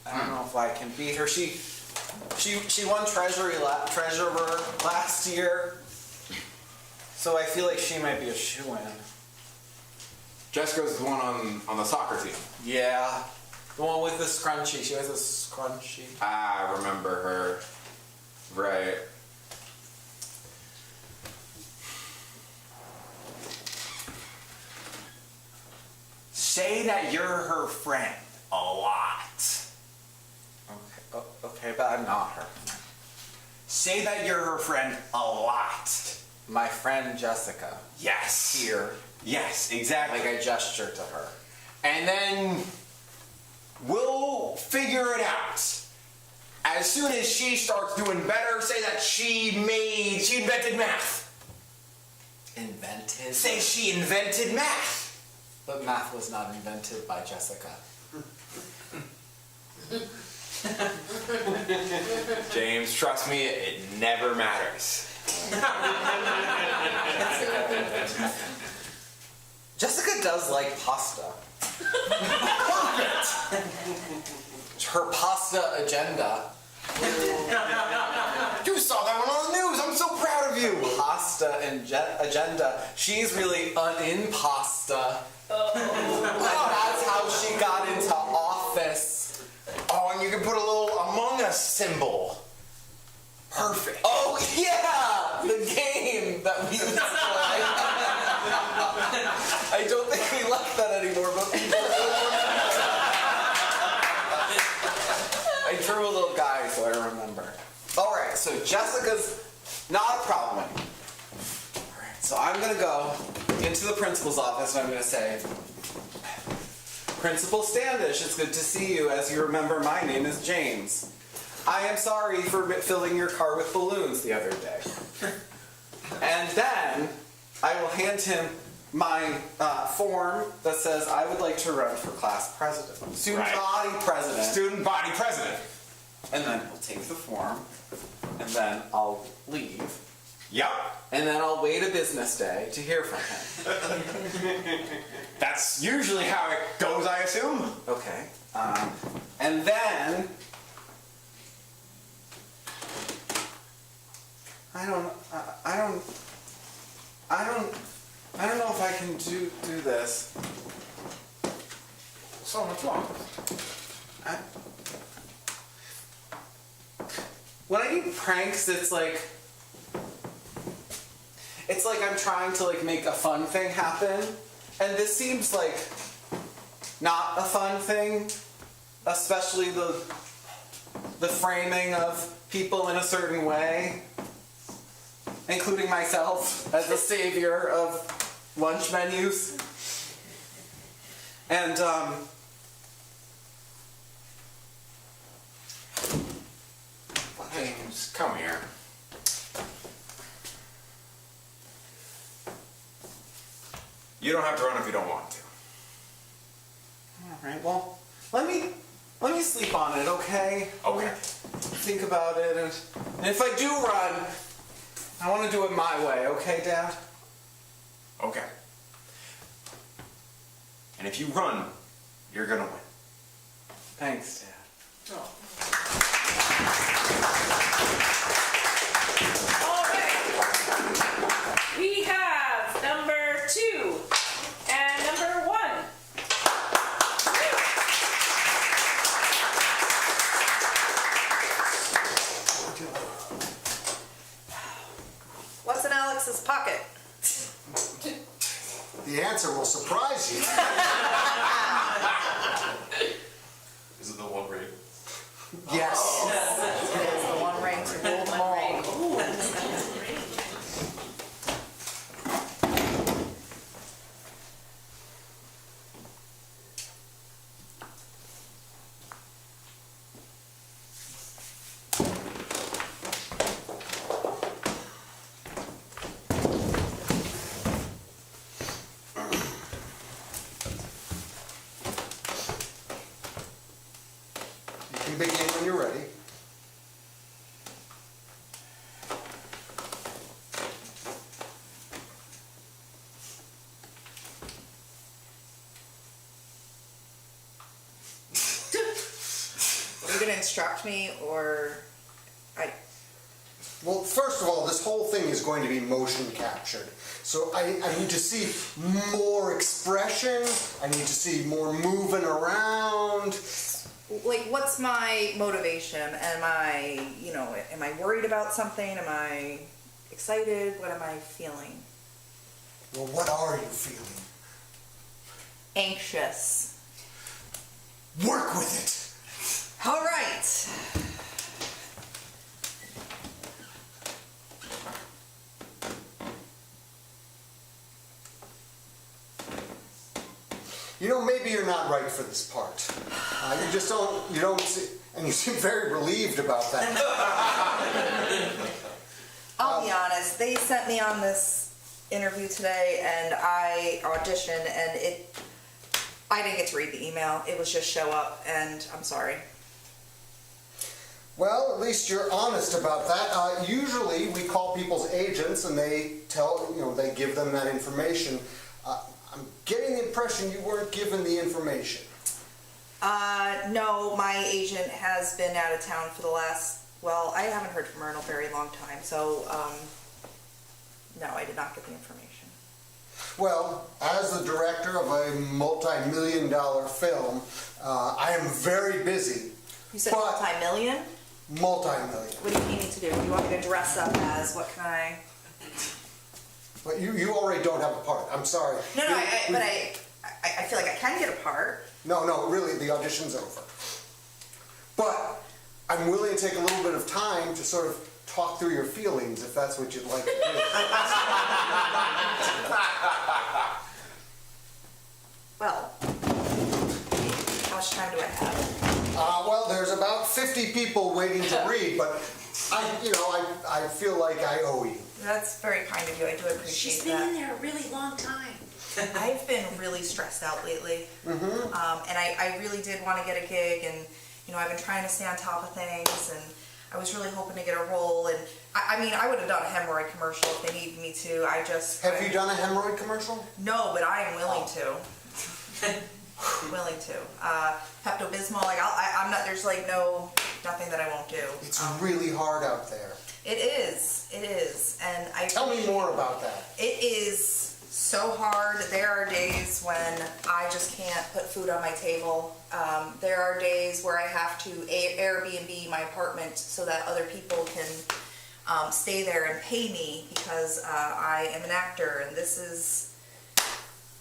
don't know if I can beat her. She won treasurer last year, so I feel like she might be a shoo-in. Jessica's the one on the soccer team. Yeah, the one with the scrunchie. She has a scrunchie. I remember her. Right. Say that you're her friend a lot. Okay, but I'm not her. Say that you're her friend a lot. My friend Jessica. Yes. Here. Yes, exactly. Like I gesture to her. And then we'll figure it out. As soon as she starts doing better, say that she invented math. Invented? Say she invented math. But math was not invented by Jessica. James, trust me, it never matters. Jessica does like pasta. Perfect! Her pasta agenda. You saw that one on the news. I'm so proud of you. Pasta and agenda. She's really in pasta. And that's how she got into office. Oh, and you can put a little Among Us symbol. Perfect. Oh yeah, the game that we used to play. I don't think we like that anymore, but people. I drew a little guy, so I remember. All right, so Jessica's not a problem anymore. All right, so I'm gonna go into the principal's office and I'm gonna say, Principal Standish, it's good to see you. As you remember, my name is James. I am sorry for filling your car with balloons the other day. And then I will hand him my form that says I would like to run for class president, student Right. body president. Student body president. And then he'll take the form, and then I'll leave, Yep. and then I'll wait a business day to hear from him. That's usually how it goes, I assume. Okay. And then I don't know if I can do this. So what's wrong? When I do pranks, it's like I'm trying to like make a fun thing happen, and this seems like not a fun thing, especially the framing of people in a certain way, including myself as a savior of lunch menus. And James, come here. You don't have to run if you don't want to. all right, well, let me sleep on it, okay? Okay. Think about it, and if I do run, I want to do it my way, okay, Dad? Okay. And if you run, you're gonna win. Thanks, Dad. All right. We have number 2 and number 1. What's in Alex's pocket? The answer will surprise you. Is it the one ring? Yes. It is the one ring to rule them all. You can begin when you're ready. Are you gonna instruct me, or Well, first of all, this whole thing is going to be motion captured. So I need to see more expression. I need to see more moving around. like, what's my motivation? Am I worried about something? Am I excited? What am I feeling? Well, what are you feeling? Anxious. Work with it. All right. You know, maybe you're not right for this part. You don't see, and you seem very relieved about that. I'll be honest, they sent me on this interview today and I auditioned and I didn't get to read the email. It was just show up and I'm sorry. Well, at least you're honest about that. Usually we call people's agents and they they give them that information. I'm getting the impression you weren't given the information. No, my agent has been out of town for the last, I haven't heard from her in a very long time, so, no, I did not get the information. Well, as the director of a multi-million-dollar film, I am very busy. You said But- multi-million? Multi-million. What do you need me to do? What do you want me to dress up as? What can I? But you already don't have a part. I'm sorry. No, but I feel like I can get a part. No, really, the audition's over. But I'm willing to take a little bit of time to sort of talk through your feelings, if that's what you'd like to do. Well, how much time do I have? Well, there's about 50 people waiting to read, but I feel like I owe you. That's very kind of you. I do appreciate She's been that. in there a really long time. I've been really stressed out lately. And I really did want to get a gig, and I've been trying to stay on top of things, and I was really hoping to get a role. And I mean, I would have done a hemorrhoid commercial if they needed me to. Have you done a hemorrhoid commercial? No, but I am willing to. Willing to. Pepto-Bismol, like I'm not. There's like nothing that I won't do. It's really hard out there. It is, and I. Tell me more about that. It is so hard. There are days when I just can't put food on my table. There are days where I have to Airbnb my apartment so that other people can stay there and pay me because I am an actor, and this is.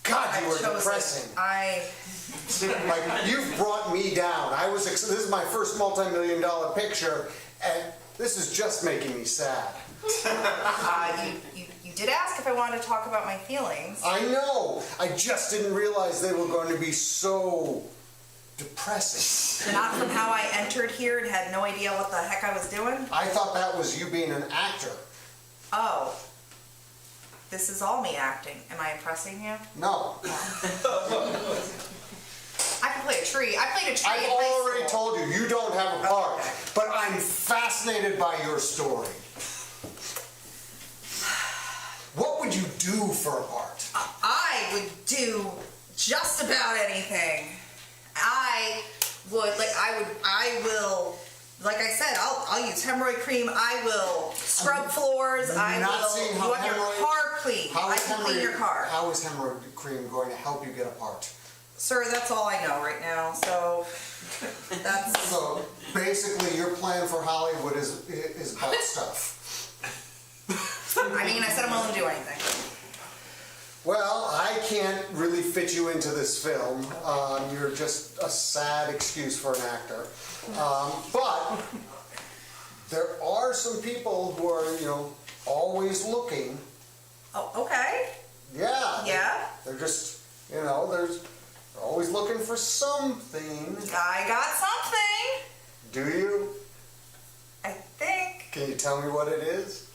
God, you are depressing. Like, you've brought me down. This is my first multi-million-dollar picture, and this is just making me sad. You did ask if I wanted to talk about my feelings. I know. I just didn't realize they were going to be so depressing. Not from how I entered here and had no idea what the heck I was doing. I thought that was you being an actor. Oh. This is all me acting. Am I impressing you? No. I can play a tree. I played a tree. I've already told you, you don't have a part. Okay. But I'm fascinated by your story. What would you do for a part? I would do just about anything. I will, like I said, I'll use hemorrhoid cream. I will scrub floors. You want your car clean. I can clean your car. How is hemorrhoid cream going to help you get a part? Sir, that's all I know right now, so that's... So, basically, your plan for Hollywood is butt stuff. I mean, I said I'm willing to do anything. Well, I can't really fit you into this film. You're just a sad excuse for an actor. But there are some people who are, always looking. Oh, okay. Yeah. Yeah? They're just, they're always looking for something. I got something. Do you? I think. Can you tell me what it is?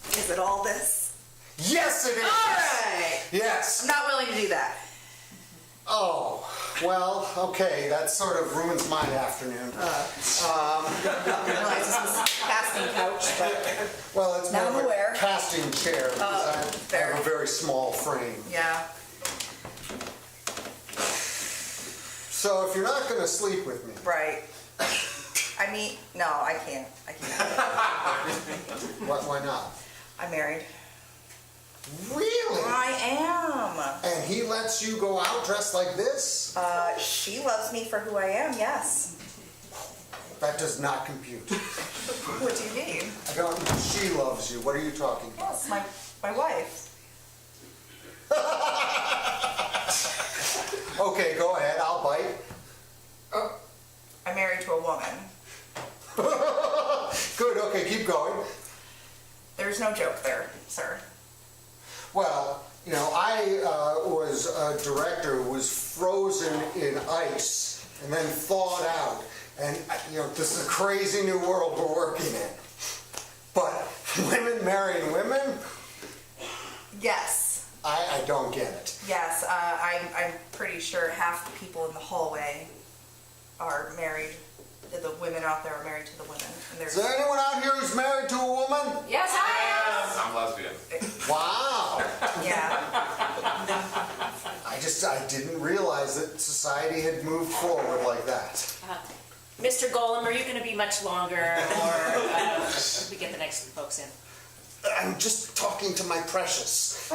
Is it all this? Yes, it is! All right! Yes! I'm not willing to do that. Oh, well, okay, that sort of ruins my afternoon. I didn't realize this was a casting couch, but... Well, it's now more I'm of aware. a casting chair, because I have a very small frame. Yeah. So if you're not going to sleep with me... Right. I mean, no, I can't. Why not? I'm married. Really? I am. And he lets you go out dressed like this? She loves me for who I am, yes. That does not compute. What do you mean? I don't... She loves you. What are you talking about? Yes, my wife. Okay, go ahead. I'll bite. I'm married to a woman. Good, okay, keep going. There's no joke there, sir. Well, I was a director who was frozen in ice and then thawed out. And, this is a crazy new world we're working in. But women marrying women? Yes. I don't get it. Yes, I'm pretty sure half the people in the hallway are married. The women out there are married to the women. And Is there anyone out here who's married to a woman? Yes, I am. I'm lesbian. Wow. Yeah. I didn't realize that society had moved forward like that. Mr. Golem, are you going to be much longer, or we get the next folks in? I'm just talking to my precious.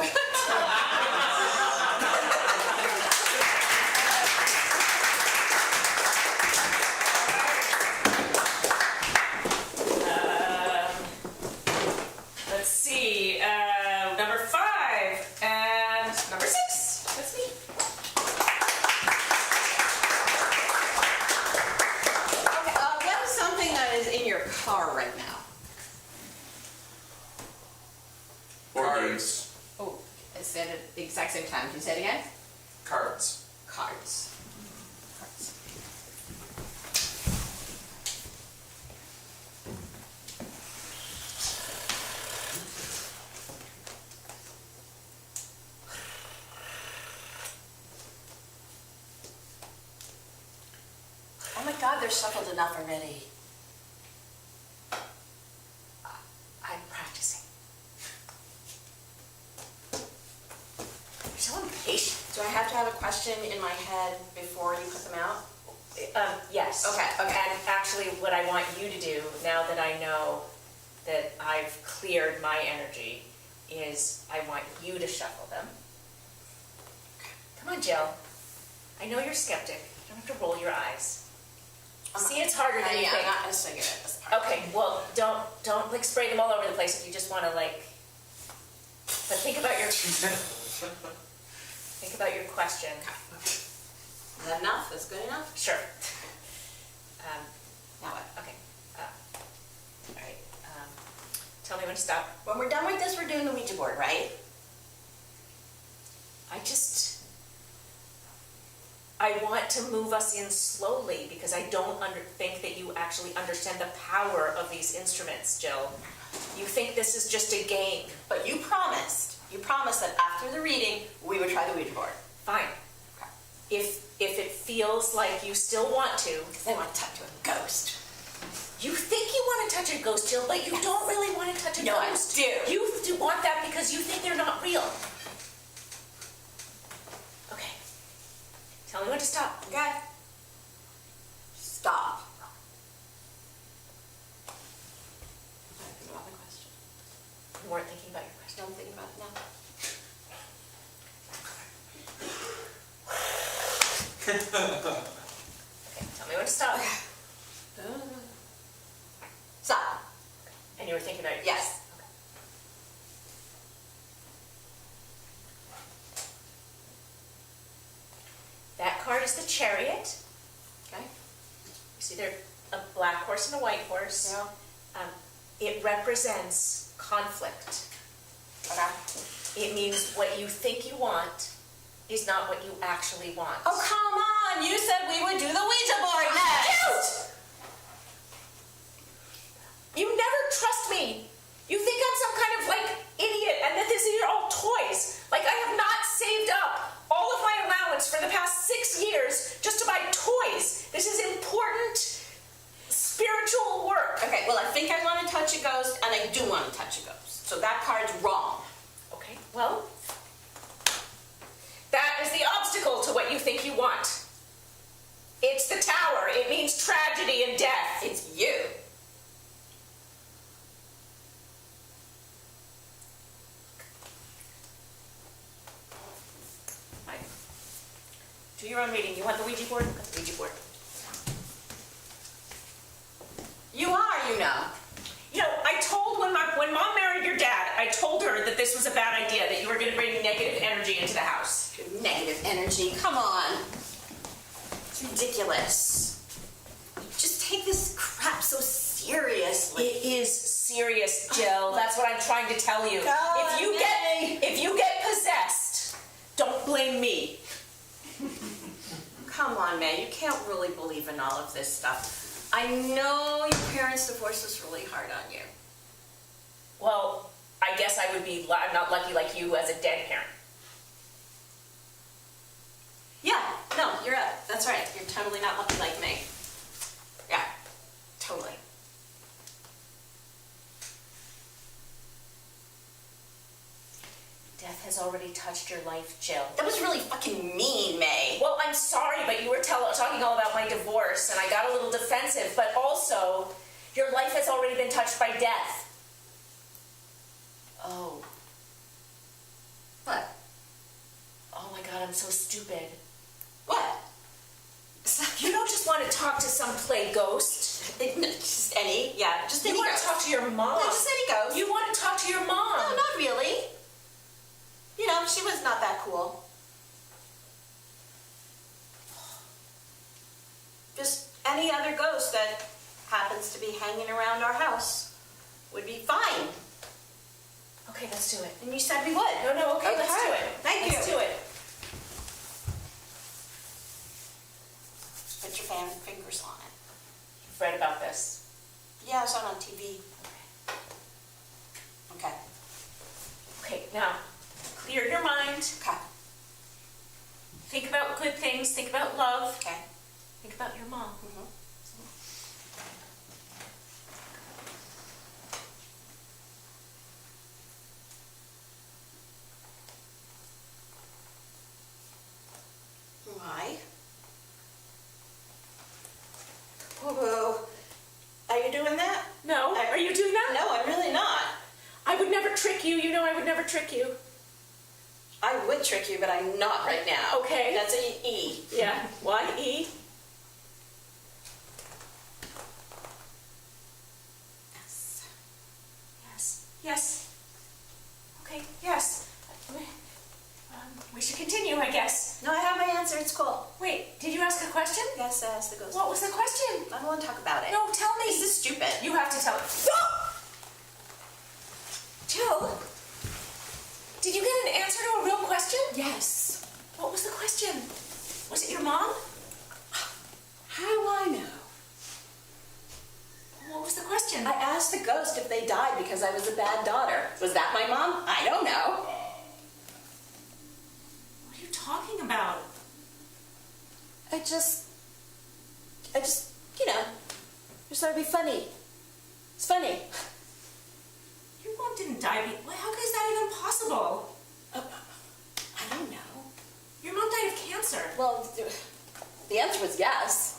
Let's see, number 5 and number 6. That's me. Okay, what is something that is in your car right now? Cards. Oh, I said it at the exact same time. Can you say it again? Cards. Cards. Cards. God, they're shuffled enough already. I'm practicing. You're so impatient. Do I have to have a question in my head before you put them out? Yes. Okay. And actually, what I want you to do, now that I know that I've cleared my energy, is I want you to shuffle them. Come on, Jill. I know you're a skeptic. You don't have to roll your eyes. See, it's harder than you think. I'm not gonna say it at this part. Okay, well, don't like spray them all over the place if you just want to like. But think about your question. Is that enough? That's good enough? Sure. Now what? Okay. All right. Tell me when to stop. When we're done with this, we're doing the Ouija board, right? I want to move us in slowly because I don't think that you actually understand the power of these instruments, Jill. You think this is just a game. But you promised that after the reading, we would try the Ouija board. Fine. If it feels like you still want to. Because I want to talk to a ghost. You think you want to touch a ghost, Jill, but you don't really want to touch a ghost. No, I do. You want that because you think they're not real. Okay. Tell me when to stop. Okay. Stop. I'm thinking about my question. You weren't thinking about your question. I'm thinking about it now. Okay, tell me when to stop. Stop. And you were thinking about your Yes. question. Okay. That card is the Chariot. Okay. You see there a black horse and a white horse. Yeah. It represents conflict. Okay. It means what you think you want is not what you actually want. Oh, come on! You said we would do the Ouija board next! You never trust me. You think I'm some kind of like idiot and that these are all toys. Like I have not saved up all of my allowance for the past 6 years just to buy toys. This is important spiritual work. Okay, well, I think I want to touch a ghost, and I do want to touch a ghost. So that card's wrong. Okay, well, that is the obstacle to what you think you want. It's the tower. It means tragedy and death. It's you. Fine. Do your own reading. You want the Ouija board? Got the Ouija board. You are, you know. You know, I told when Mom married your dad, I told her that this was a bad idea, that you were going to bring negative energy into the house. Negative energy. Come on. It's ridiculous. Just take this crap so seriously. It is serious, Jill. That's what I'm trying to tell you. If you get possessed, don't blame me. Come on, man. You can't really believe in all of this stuff. I know your parents' divorce was really hard on you. Well, I guess I'm not lucky like you as a dead parent. Yeah, no, you're right. That's right. You're totally not lucky like me. Yeah, totally. Death has already touched your life, Jill. That was really fucking mean, May. Well, I'm sorry, but you were talking all about my divorce, and I got a little defensive, but also, your life has already been touched by death. Oh. What? Oh my God, I'm so stupid. What? You don't just want to talk to some play ghost. Just any, yeah, just any You want ghost. to talk to your mom. No, just any ghost. You want to talk to your mom. No, not really. You know, she was not that cool. Just any other ghost that happens to be hanging around our house would be fine. Okay, let's do it. And you said we would. No, okay, let's do it. Thank Let's you. do it. Put your fingers on it. You've read about this. Yeah, I saw it on TV. Okay. Okay, now, clear your mind. Okay. Think about good things. Think about love. Okay. Think about your mom. Mm-hmm. Whoa. Are you doing that? No, are you doing that? No, I'm really not. I would never trick you, you know I would never trick you. I would trick you, but I'm not right now. Okay. That's an E. Yeah, why E? Yes. Yes, yes. Okay, yes. We should continue, I guess. No, I have my answer. It's cool. Wait, did you ask a question? Yes, I asked the ghost. What was the question? I don't want to talk about it. No, tell me. This is stupid. You have to tell me. Jill, did you get an answer to a real question? Yes. What was the question? Was it your mom? How do I know? What was the question? I asked the ghost if they died because I was a bad daughter. Was that my mom? I don't know. What are you talking about? I just, you know, just thought it'd be funny. It's funny. Your mom didn't die. How is that even possible? I don't know. Your mom died of cancer. Well, the answer was yes.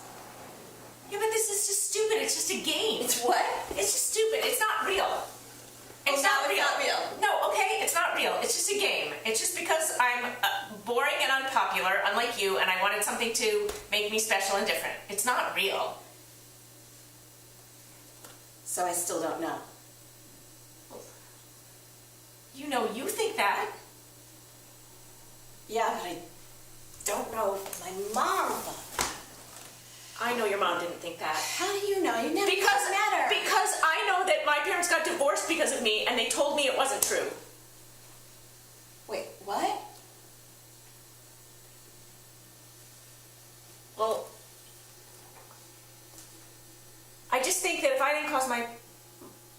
Yeah, but this is just stupid. It's just a game. It's what? It's just stupid. It's not real. It's not real. It's not real. No, okay, it's not real. It's just a game. It's just because I'm boring and unpopular, unlike you, and I wanted something to make me special and different. It's not real. So I still don't know. You know you think that. Yeah, but I don't know if my mom thought that. I know your mom didn't think that. How do you know? You never Because met her. Because I know that my parents got divorced because of me, and they told me it wasn't true. Wait, what? Well, I just think that if I didn't cause my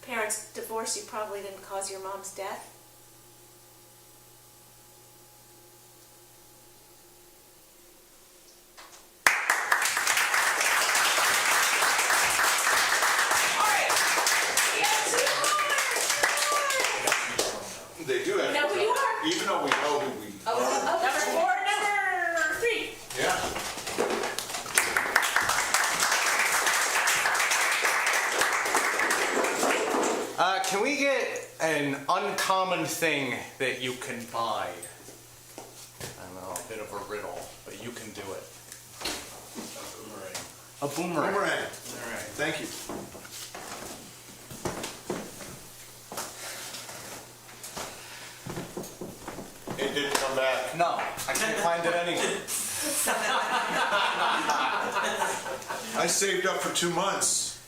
parents' divorce, you probably didn't cause your mom's death. They do have You know who you are? even though we know who we Number 4, number 3. Yeah. Can we get an uncommon thing that you can buy? I don't know, a bit of a riddle, but you can do it. A boomerang. Boomerang. All right. Thank you. It didn't come back. No, I can't find it anywhere. I saved up for 2 months.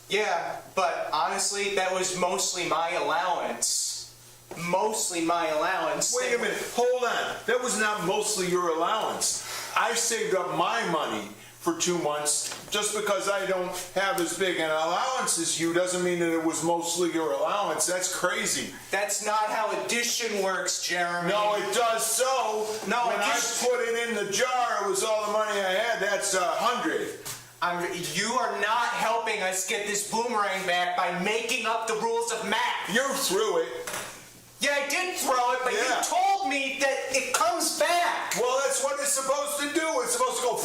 Yeah, but honestly, that was mostly my allowance. Mostly my allowance. Wait a minute, hold on. That was not mostly your allowance. I saved up my money for 2 months. Just because I don't have as big an allowance as you doesn't mean that it was mostly your allowance. That's crazy. That's not how addition works, Jeremy. No, it does so. No, when I put it in the jar, it was all the money I had. That's 100. You are not helping us get this boomerang back by making up the rules of math. You threw it. Yeah, I did throw it, but Yeah. you told me that it comes back. Well, that's what it's supposed to do. It's supposed to go.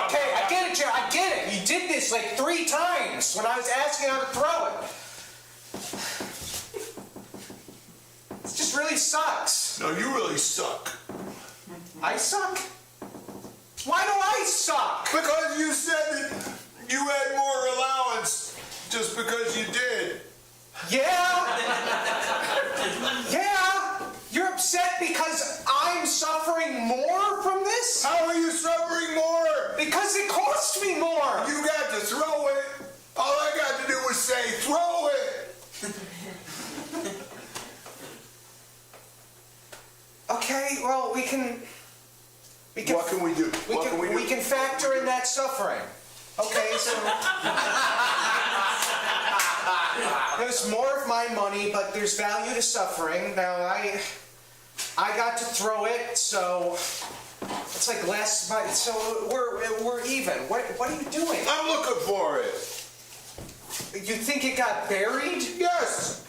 Okay, I get it, Jerry. I get it. You did this like 3 times when I was asking how to throw it. It just really sucks. No, you really suck. I suck? Why do I suck? Because you said that you had more allowance just because you did. Yeah? Yeah? You're upset because I'm suffering more from this? How are you suffering more? Because it cost me more. You got to throw it. All I got to do was say, throw it. Okay, well, we can What can we do? What can we do? We can factor in that suffering. Okay, so there's more of my money, but there's value to suffering. Now I got to throw it, so it's like less. So we're even. What are you doing? I'm looking for it. You think it got buried? Yes.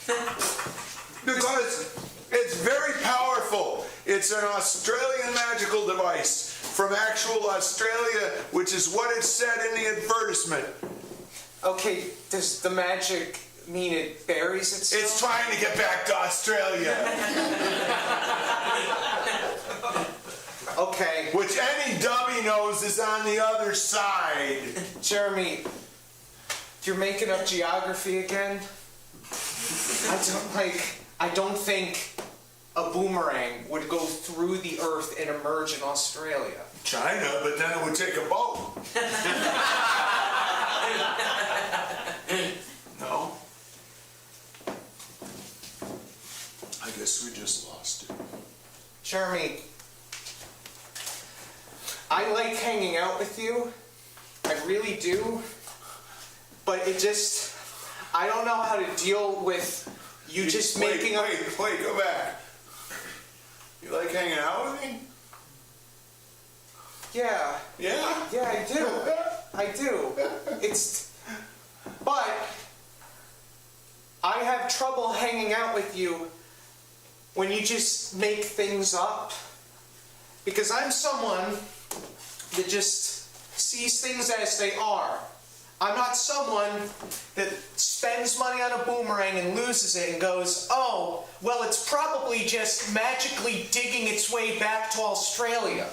Because it's very powerful. It's It's an Australian magical device from actual Australia, which is what it said in the advertisement. Okay, does the magic mean it buries itself? It's trying to get back to Australia. Okay. Which any dummy knows is on the other side. Jeremy, you're making up geography again? I don't think a boomerang would go through the earth and emerge in Australia. China, but then it would take a boat. No? I guess we just lost it. Jeremy, I like hanging out with you. I really do. But it just, I don't know how to deal with you just making up. Wait, go back. You like hanging out with me? Yeah. Yeah? Yeah, I do. I do. But I have trouble hanging out with you when you just make things up. Because I'm someone that just sees things as they are. I'm not someone that spends money on a boomerang and loses it and goes, oh, well, it's probably just magically digging its way back to Australia.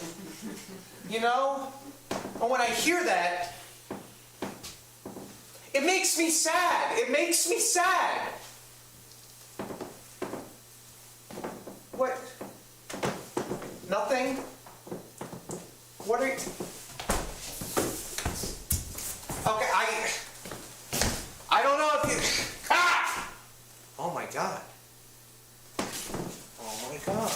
You know? And when I hear that, it makes me sad. It makes me sad. What? Nothing? What are you... Okay, I don't know if you... Ah! Oh my God. Oh my God.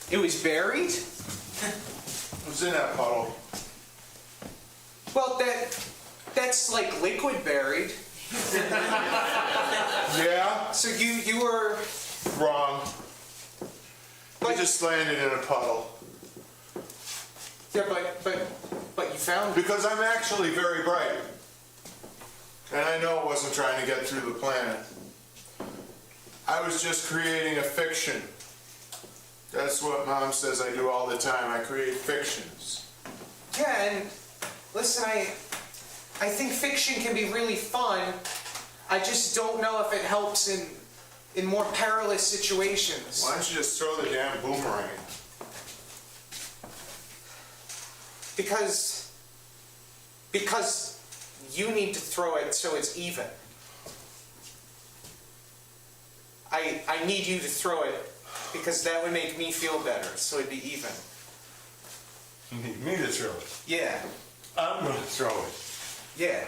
It was buried? It was in that puddle. Well, that's like liquid buried. Yeah? So you were... Wrong. But, I just landed in a puddle. yeah, but you found it. Because I'm actually very bright. And I know it wasn't trying to get through the planet. I was just creating a fiction. That's what Mom says I do all the time. I create fictions. Yeah, and listen, I think fiction can be really fun. I just don't know if it helps in more perilous situations. Why don't you just throw the damn boomerang? Because you need to throw it so it's even. I need you to throw it because that would make me feel better, so it'd be even. You need me to throw it. Yeah. I'm gonna throw it. Yeah.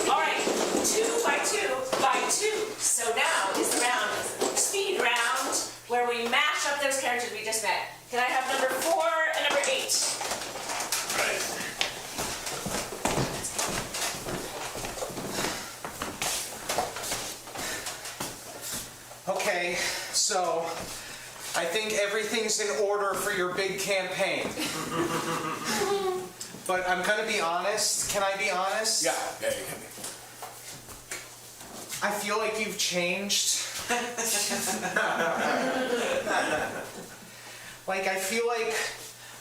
All right, 2 by 2 by 2. So now is the round, speed round, where we mash up those characters we just met. Can I have number 4 and number 8? Okay, so I think everything's in order for your big campaign. But I'm gonna be honest. Can I be honest? Yeah, you can be. I feel like you've changed. Like, I feel like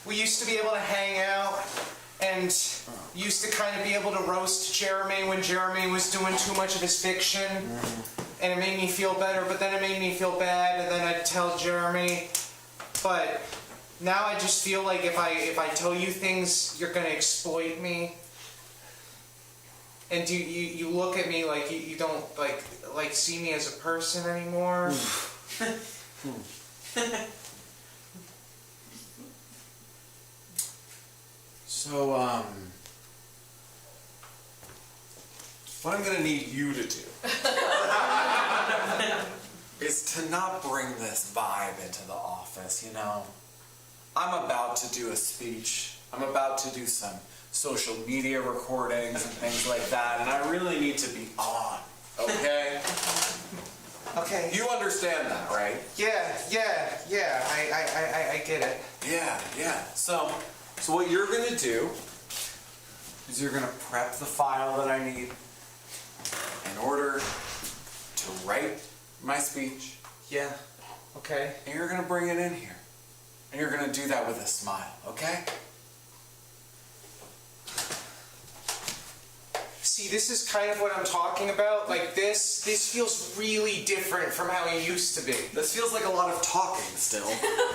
we used to be able to hang out and used to kind of be able to roast Jeremy when Jeremy was doing too much of his fiction. And it made me feel better, but then it made me feel bad, and then I'd tell Jeremy. But now I just feel like if I tell you things, you're gonna exploit me. And you look at me like you don't like see me as a person anymore. So, what I'm gonna need you to do is to not bring this vibe into the office, you know? I'm about to do a speech. I'm about to do some social media recordings and things like that, and I really need to be on, okay? Okay. You understand that, right? Yeah. I get it. Yeah. So what you're gonna do is you're gonna prep the file that I need in order to write my speech, Yeah. Okay. and you're gonna bring it in here. And you're gonna do that with a smile, okay? See, this is kind of what I'm talking about. Like this feels really different from how it used to be. This feels like a lot of talking still.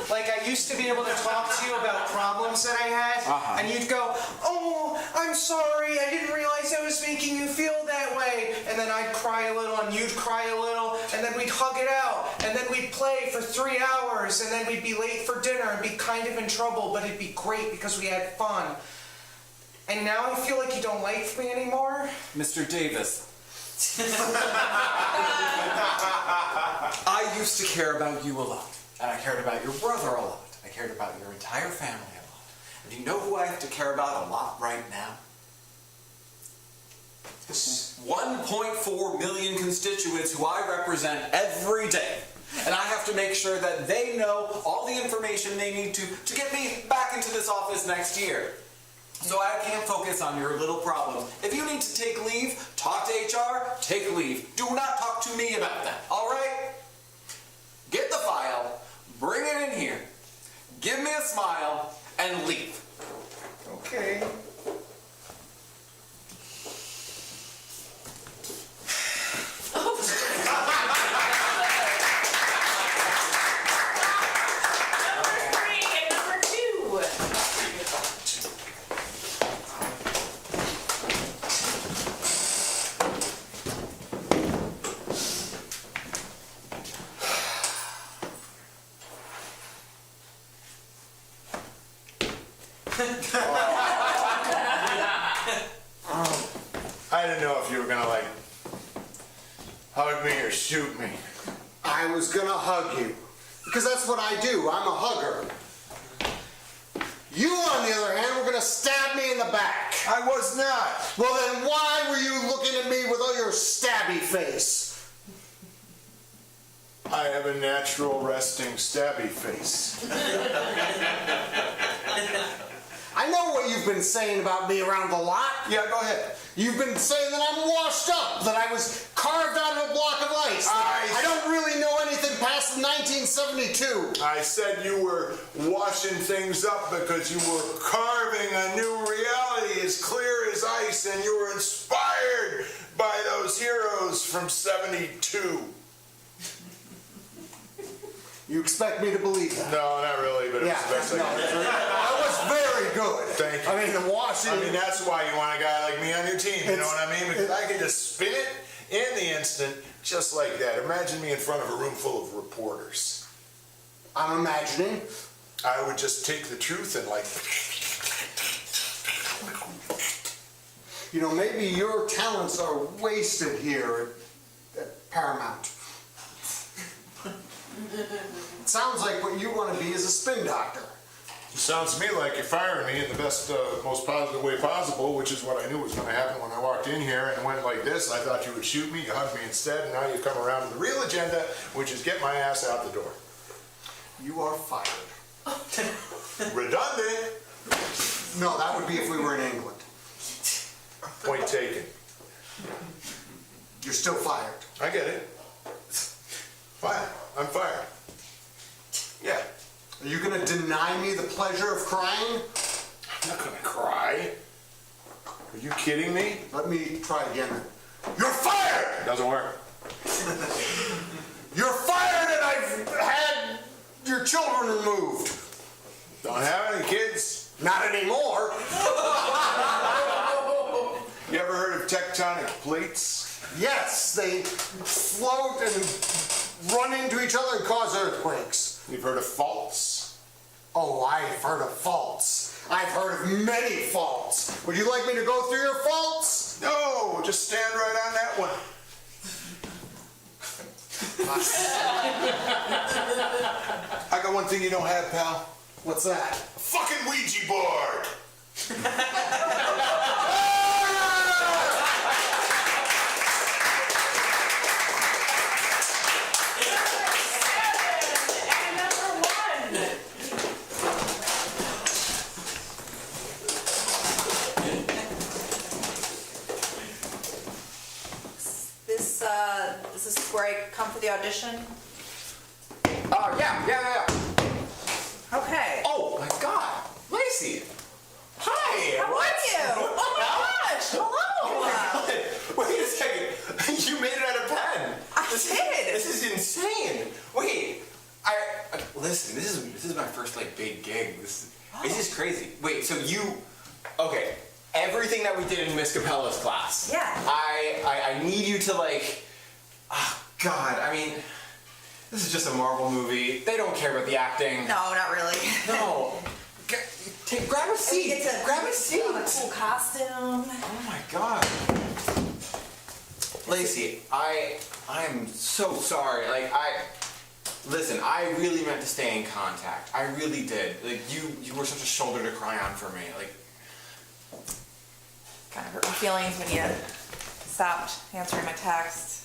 Like I used to be able to talk to you about problems that I had, and you'd go, "Oh, I'm sorry, I didn't realize I was making you feel that way." And then I'd cry a little, and you'd cry a little, and then we'd hug it out, and then we'd play for 3 hours, and then we'd be late for dinner and be kind of in trouble, but it'd be great because we had fun. And now I feel like you don't like me anymore. Mr. Davis. I used to care about you a lot. And I cared about your brother a lot. I cared about your entire family a lot. And do you know who I have to care about a lot right now? 1.4 million constituents who I represent every day. And I have to make sure that they know all the information they need to get me back into this office next year. So I can't focus on your little problem. If you need to take leave, talk to HR, take leave. Do not talk to me about that, all right? Get the file, bring it in here, give me a smile, and leave. Okay. Number 3 and number 2. I didn't know if you were gonna like hug me or shoot me. I was gonna hug you, because that's what I do. I'm a hugger. You, on the other hand, were gonna stab me in the back. I was not. Well, then why were you looking at me with all your stabby face? I have a natural resting stabby face. I know what you've been saying about me around the lot. Yeah, go ahead. You've been saying that I'm washed up, that I was carved out of a block of ice. I don't really know anything past 1972. I said you were washing things up because you were carving a new reality as clear as ice, and you were inspired by those heroes from 72. You expect me to believe that? No, not really, but it was the best I could do. That was very good. Thank you. I mean, the washing. I mean, that's why you want a guy like me on your team, you know what I mean? Because I can just spin it in the instant, just like that. Imagine me in front of a room full of reporters. I'm imagining. I would just take the truth and like... You know, maybe your talents are wasted here at Paramount. It sounds like what you want to be is a spin doctor. Sounds to me like you're firing me in the best, most positive way possible, which is what I knew was going to happen when I walked in here and went like this. I thought you would shoot me, you hugged me instead, and now you've come around to the real agenda, which is get my ass out the door. You are fired. Redundant. No, that would be if we were in England. Point taken. You're still fired. I get it. Fine. I'm fired. Yeah. Are you going to deny me the pleasure of crying? I'm not going to cry. Are you kidding me? Let me try again. You're fired! Doesn't work. You're fired, and I've had your children removed. Don't have any kids. Not anymore. You ever heard of tectonic plates? Yes, they float and run into each other and cause earthquakes. You've heard of faults? Oh, I've heard of faults. I've heard of many faults. Would you like me to go through your faults? No, just stand right on that one. I got one thing you don't have, pal. What's that? A fucking Ouija board! is this where I come for the audition? Oh, yeah. Okay. Oh my God, Lacey. Hi. How are you? Oh my gosh, hello. Wait a second. You made it out of pen. I did. This is insane. Wait. Listen. This is my first like big gig. This is crazy. Wait. So you. Okay. Everything that we did in Miss Capella's class. Yeah. I need you to like. Oh God. I mean. This is just a Marvel movie. They don't care about the acting. No, not really. No. Grab a seat. Grab a seat. A cool costume. Oh my God. Lacey, I'm so sorry. Like listen, I really meant to stay in contact. I really did. Like you were such a shoulder to cry on for me. Like Kind of hurt my feelings when you stopped answering my text.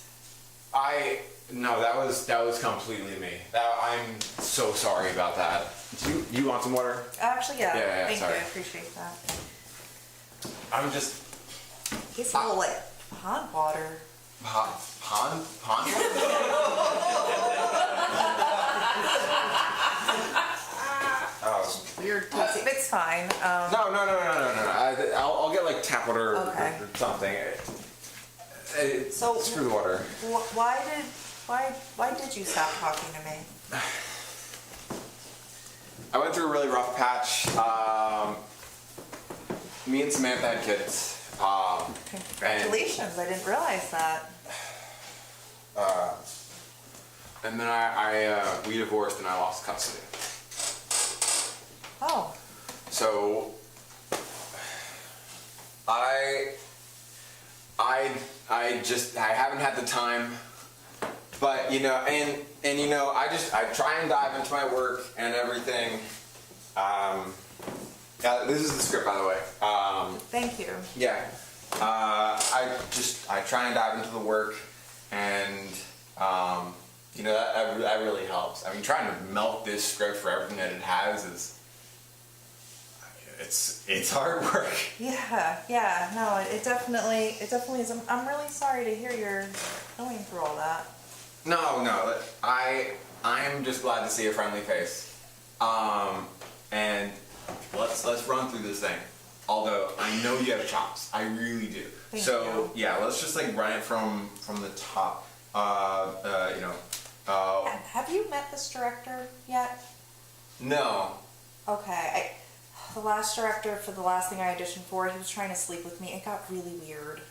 No, that was completely me. I'm so sorry about that. Do you want some water? Actually, yeah. Yeah, Thank sorry. you. I appreciate that. I'm just It's a little like pond water. pond. Oh. Weird. It's fine. No. I'll get like tap water Okay. or something. So- Screw the water. Why did you stop talking to me? I went through a really rough patch. Me and Samantha had kids. Congratulations. I didn't realize that. And then we divorced and I lost custody. Oh. So I haven't had the time, but I try and dive into my work and everything. Yeah, this is the script, by the way. Thank you. Yeah. I try and dive into the work, and that really helps. I mean, trying to melt this script for everything that it has is it's hard work. Yeah. No, it definitely is. I'm really sorry to hear you're going through all that. No. I'm just glad to see a friendly face. And let's run through this thing. Although I know you have chops, I really do. Thank so yeah, let's just like run it from the top. Have you met this director yet? No. Okay. The last director for the last thing I auditioned for, he was trying to sleep with me. It got really weird.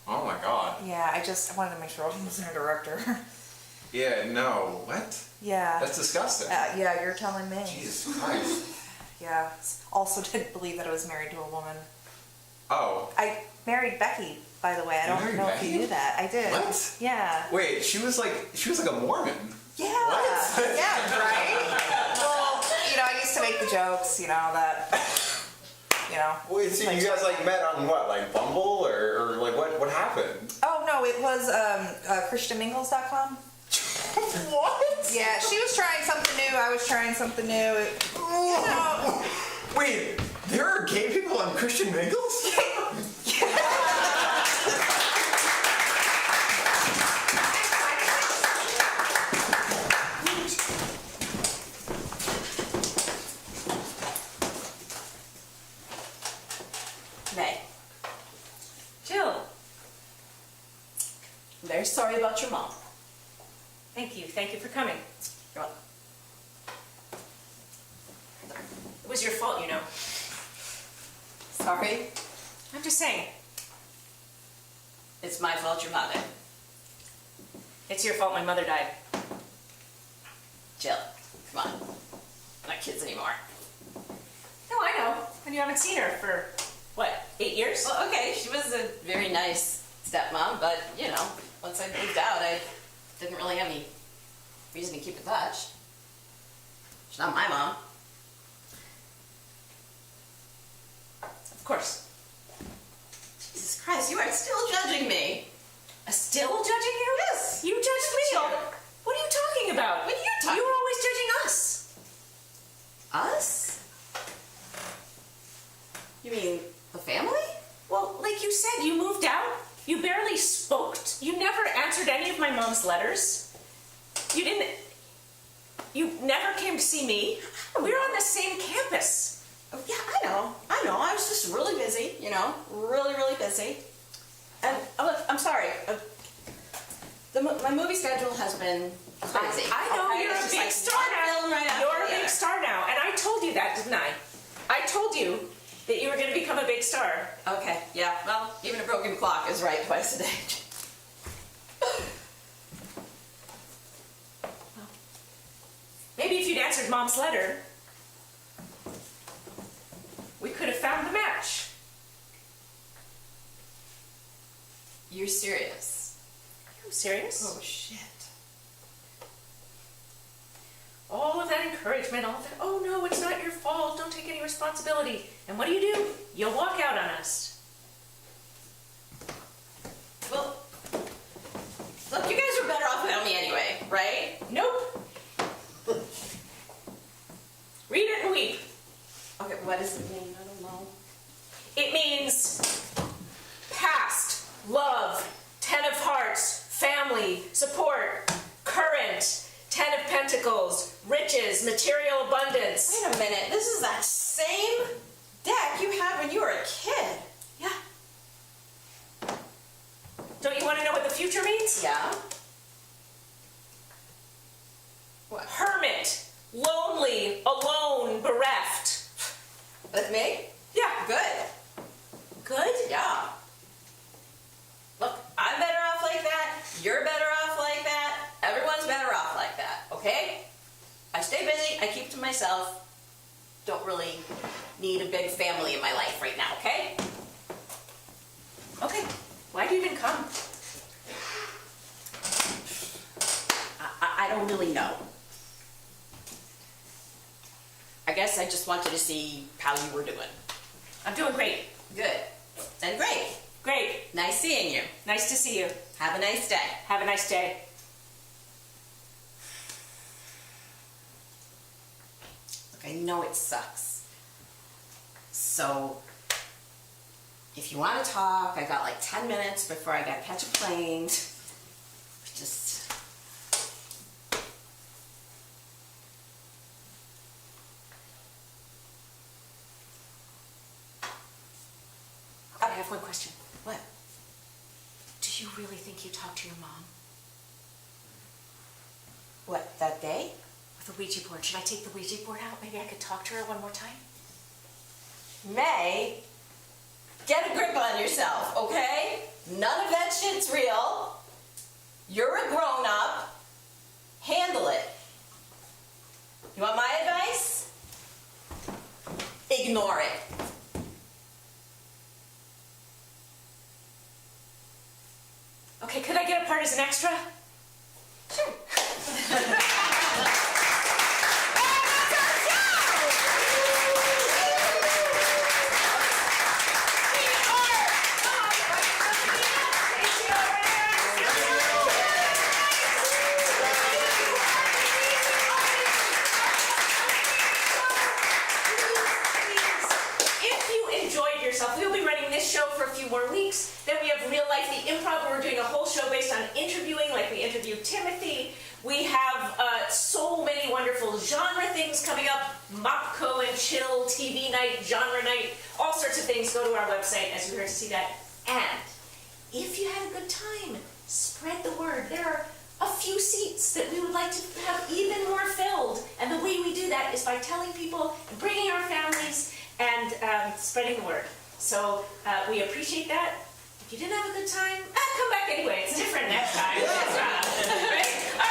Oh my God. Yeah, I wanted to make sure I wasn't a director. Yeah. No. What? Yeah. That's disgusting. Yeah, you're telling me. Jesus Christ. Yeah. Also didn't believe that I was married to a woman. Oh. I married Becky, by the way. I You don't married know Becky? if you knew that. I did. What? Yeah. Wait, she was like a Mormon. Yeah. What? Yeah, right? Well, I used to make the jokes, that, Wait, so you guys like met on what, like Bumble or like what happened? Oh, no, it was ChristianMingles.com. What? Yeah, she was trying something new. I was trying something new. Wait, there are gay people on Christian Mingles? May, Jill, I'm very sorry about your mom. thank you for coming. You're welcome. It was your fault, Sorry, I'm just saying, it's my fault your mother. it's your fault my mother died. Jill, come on. We're not kids anymore. No, I know, and you haven't seen her for, 8 years? Well, okay, she was a very nice stepmom, but, once I moved out, I didn't really have any reason to keep in touch. She's not my mom. Of course. Jesus Christ, you are still judging me. Still judging you? Yes. You judged me. Sure. What are you talking about? What are you talking You were always judging us. Us? You mean the family? Well, like you said, you moved out. You barely spoke. You never answered any of my mom's letters. You never came to see me. We were on the same campus. Oh, yeah, I know. I was just really busy, really busy. And look, I'm sorry. My movie schedule has been crazy. I know, Okay, you're it's a just big like star one now. film right after You're a the big other. star now. And I told you that, didn't I? I told you that you were going to become a big star. Okay, yeah, well, even a broken clock is right twice a day. Maybe if you'd answered Mom's letter, we could have found the match. You're serious? Are you serious? Oh, shit. All of that encouragement, all of that, oh no, it's not your fault, don't take any responsibility. And what do? You walk out on us. Well, look, you guys are better off without me anyway, right? Nope. Read it and weep. Okay, what does it mean? I don't know. It means past, love, 10 of hearts, family, support, current, 10 of pentacles, riches, material abundance. Wait a minute, this is that same deck you had when you were a kid. Yeah. Don't you want to know what the future means? Yeah? Hermit, lonely, alone, bereft. With me? Yeah. Good. Good? Yeah. Look, I'm better off like that. You're better off like that. Everyone's better off like that, okay? I stay busy. I keep to myself. Don't really need a big family in my life right now, okay? Okay. Why do you even come? I don't really know. I guess I just wanted to see how you were doing. I'm doing great. Good. And great. Great. Nice seeing you. Nice to see you. Have a nice day. Have a nice day. Look, I know it sucks. So, if you want to talk, I got like 10 minutes before I gotta catch a plane. Just... I have one question. What? Do you really think you talked to your mom? What, that day? With the Ouija board. Should I take the Ouija board out? Maybe I could talk to her one more time? May, get a grip on yourself, okay? None of that shit's real. You're a grown-up. Handle it. You want my advice? Ignore it. Okay, could I get a part as an extra? Sure. If you enjoyed yourself, we'll be running this show for a few more weeks. Then we have Real Life, the Improv, where we're doing a whole show based on interviewing, like we interviewed Timothy. We have so many wonderful genre things coming up. Mopco and Chill, TV night, genre night, all sorts of things. Go to our website as you heard to see that. And if you had a good time, spread the word. There are a few seats that we would like to have even more filled. And the way we do that is by telling people and bringing our families and spreading the word. So we appreciate that. If you didn't have a good time, come back anyway. It's different next time. Right?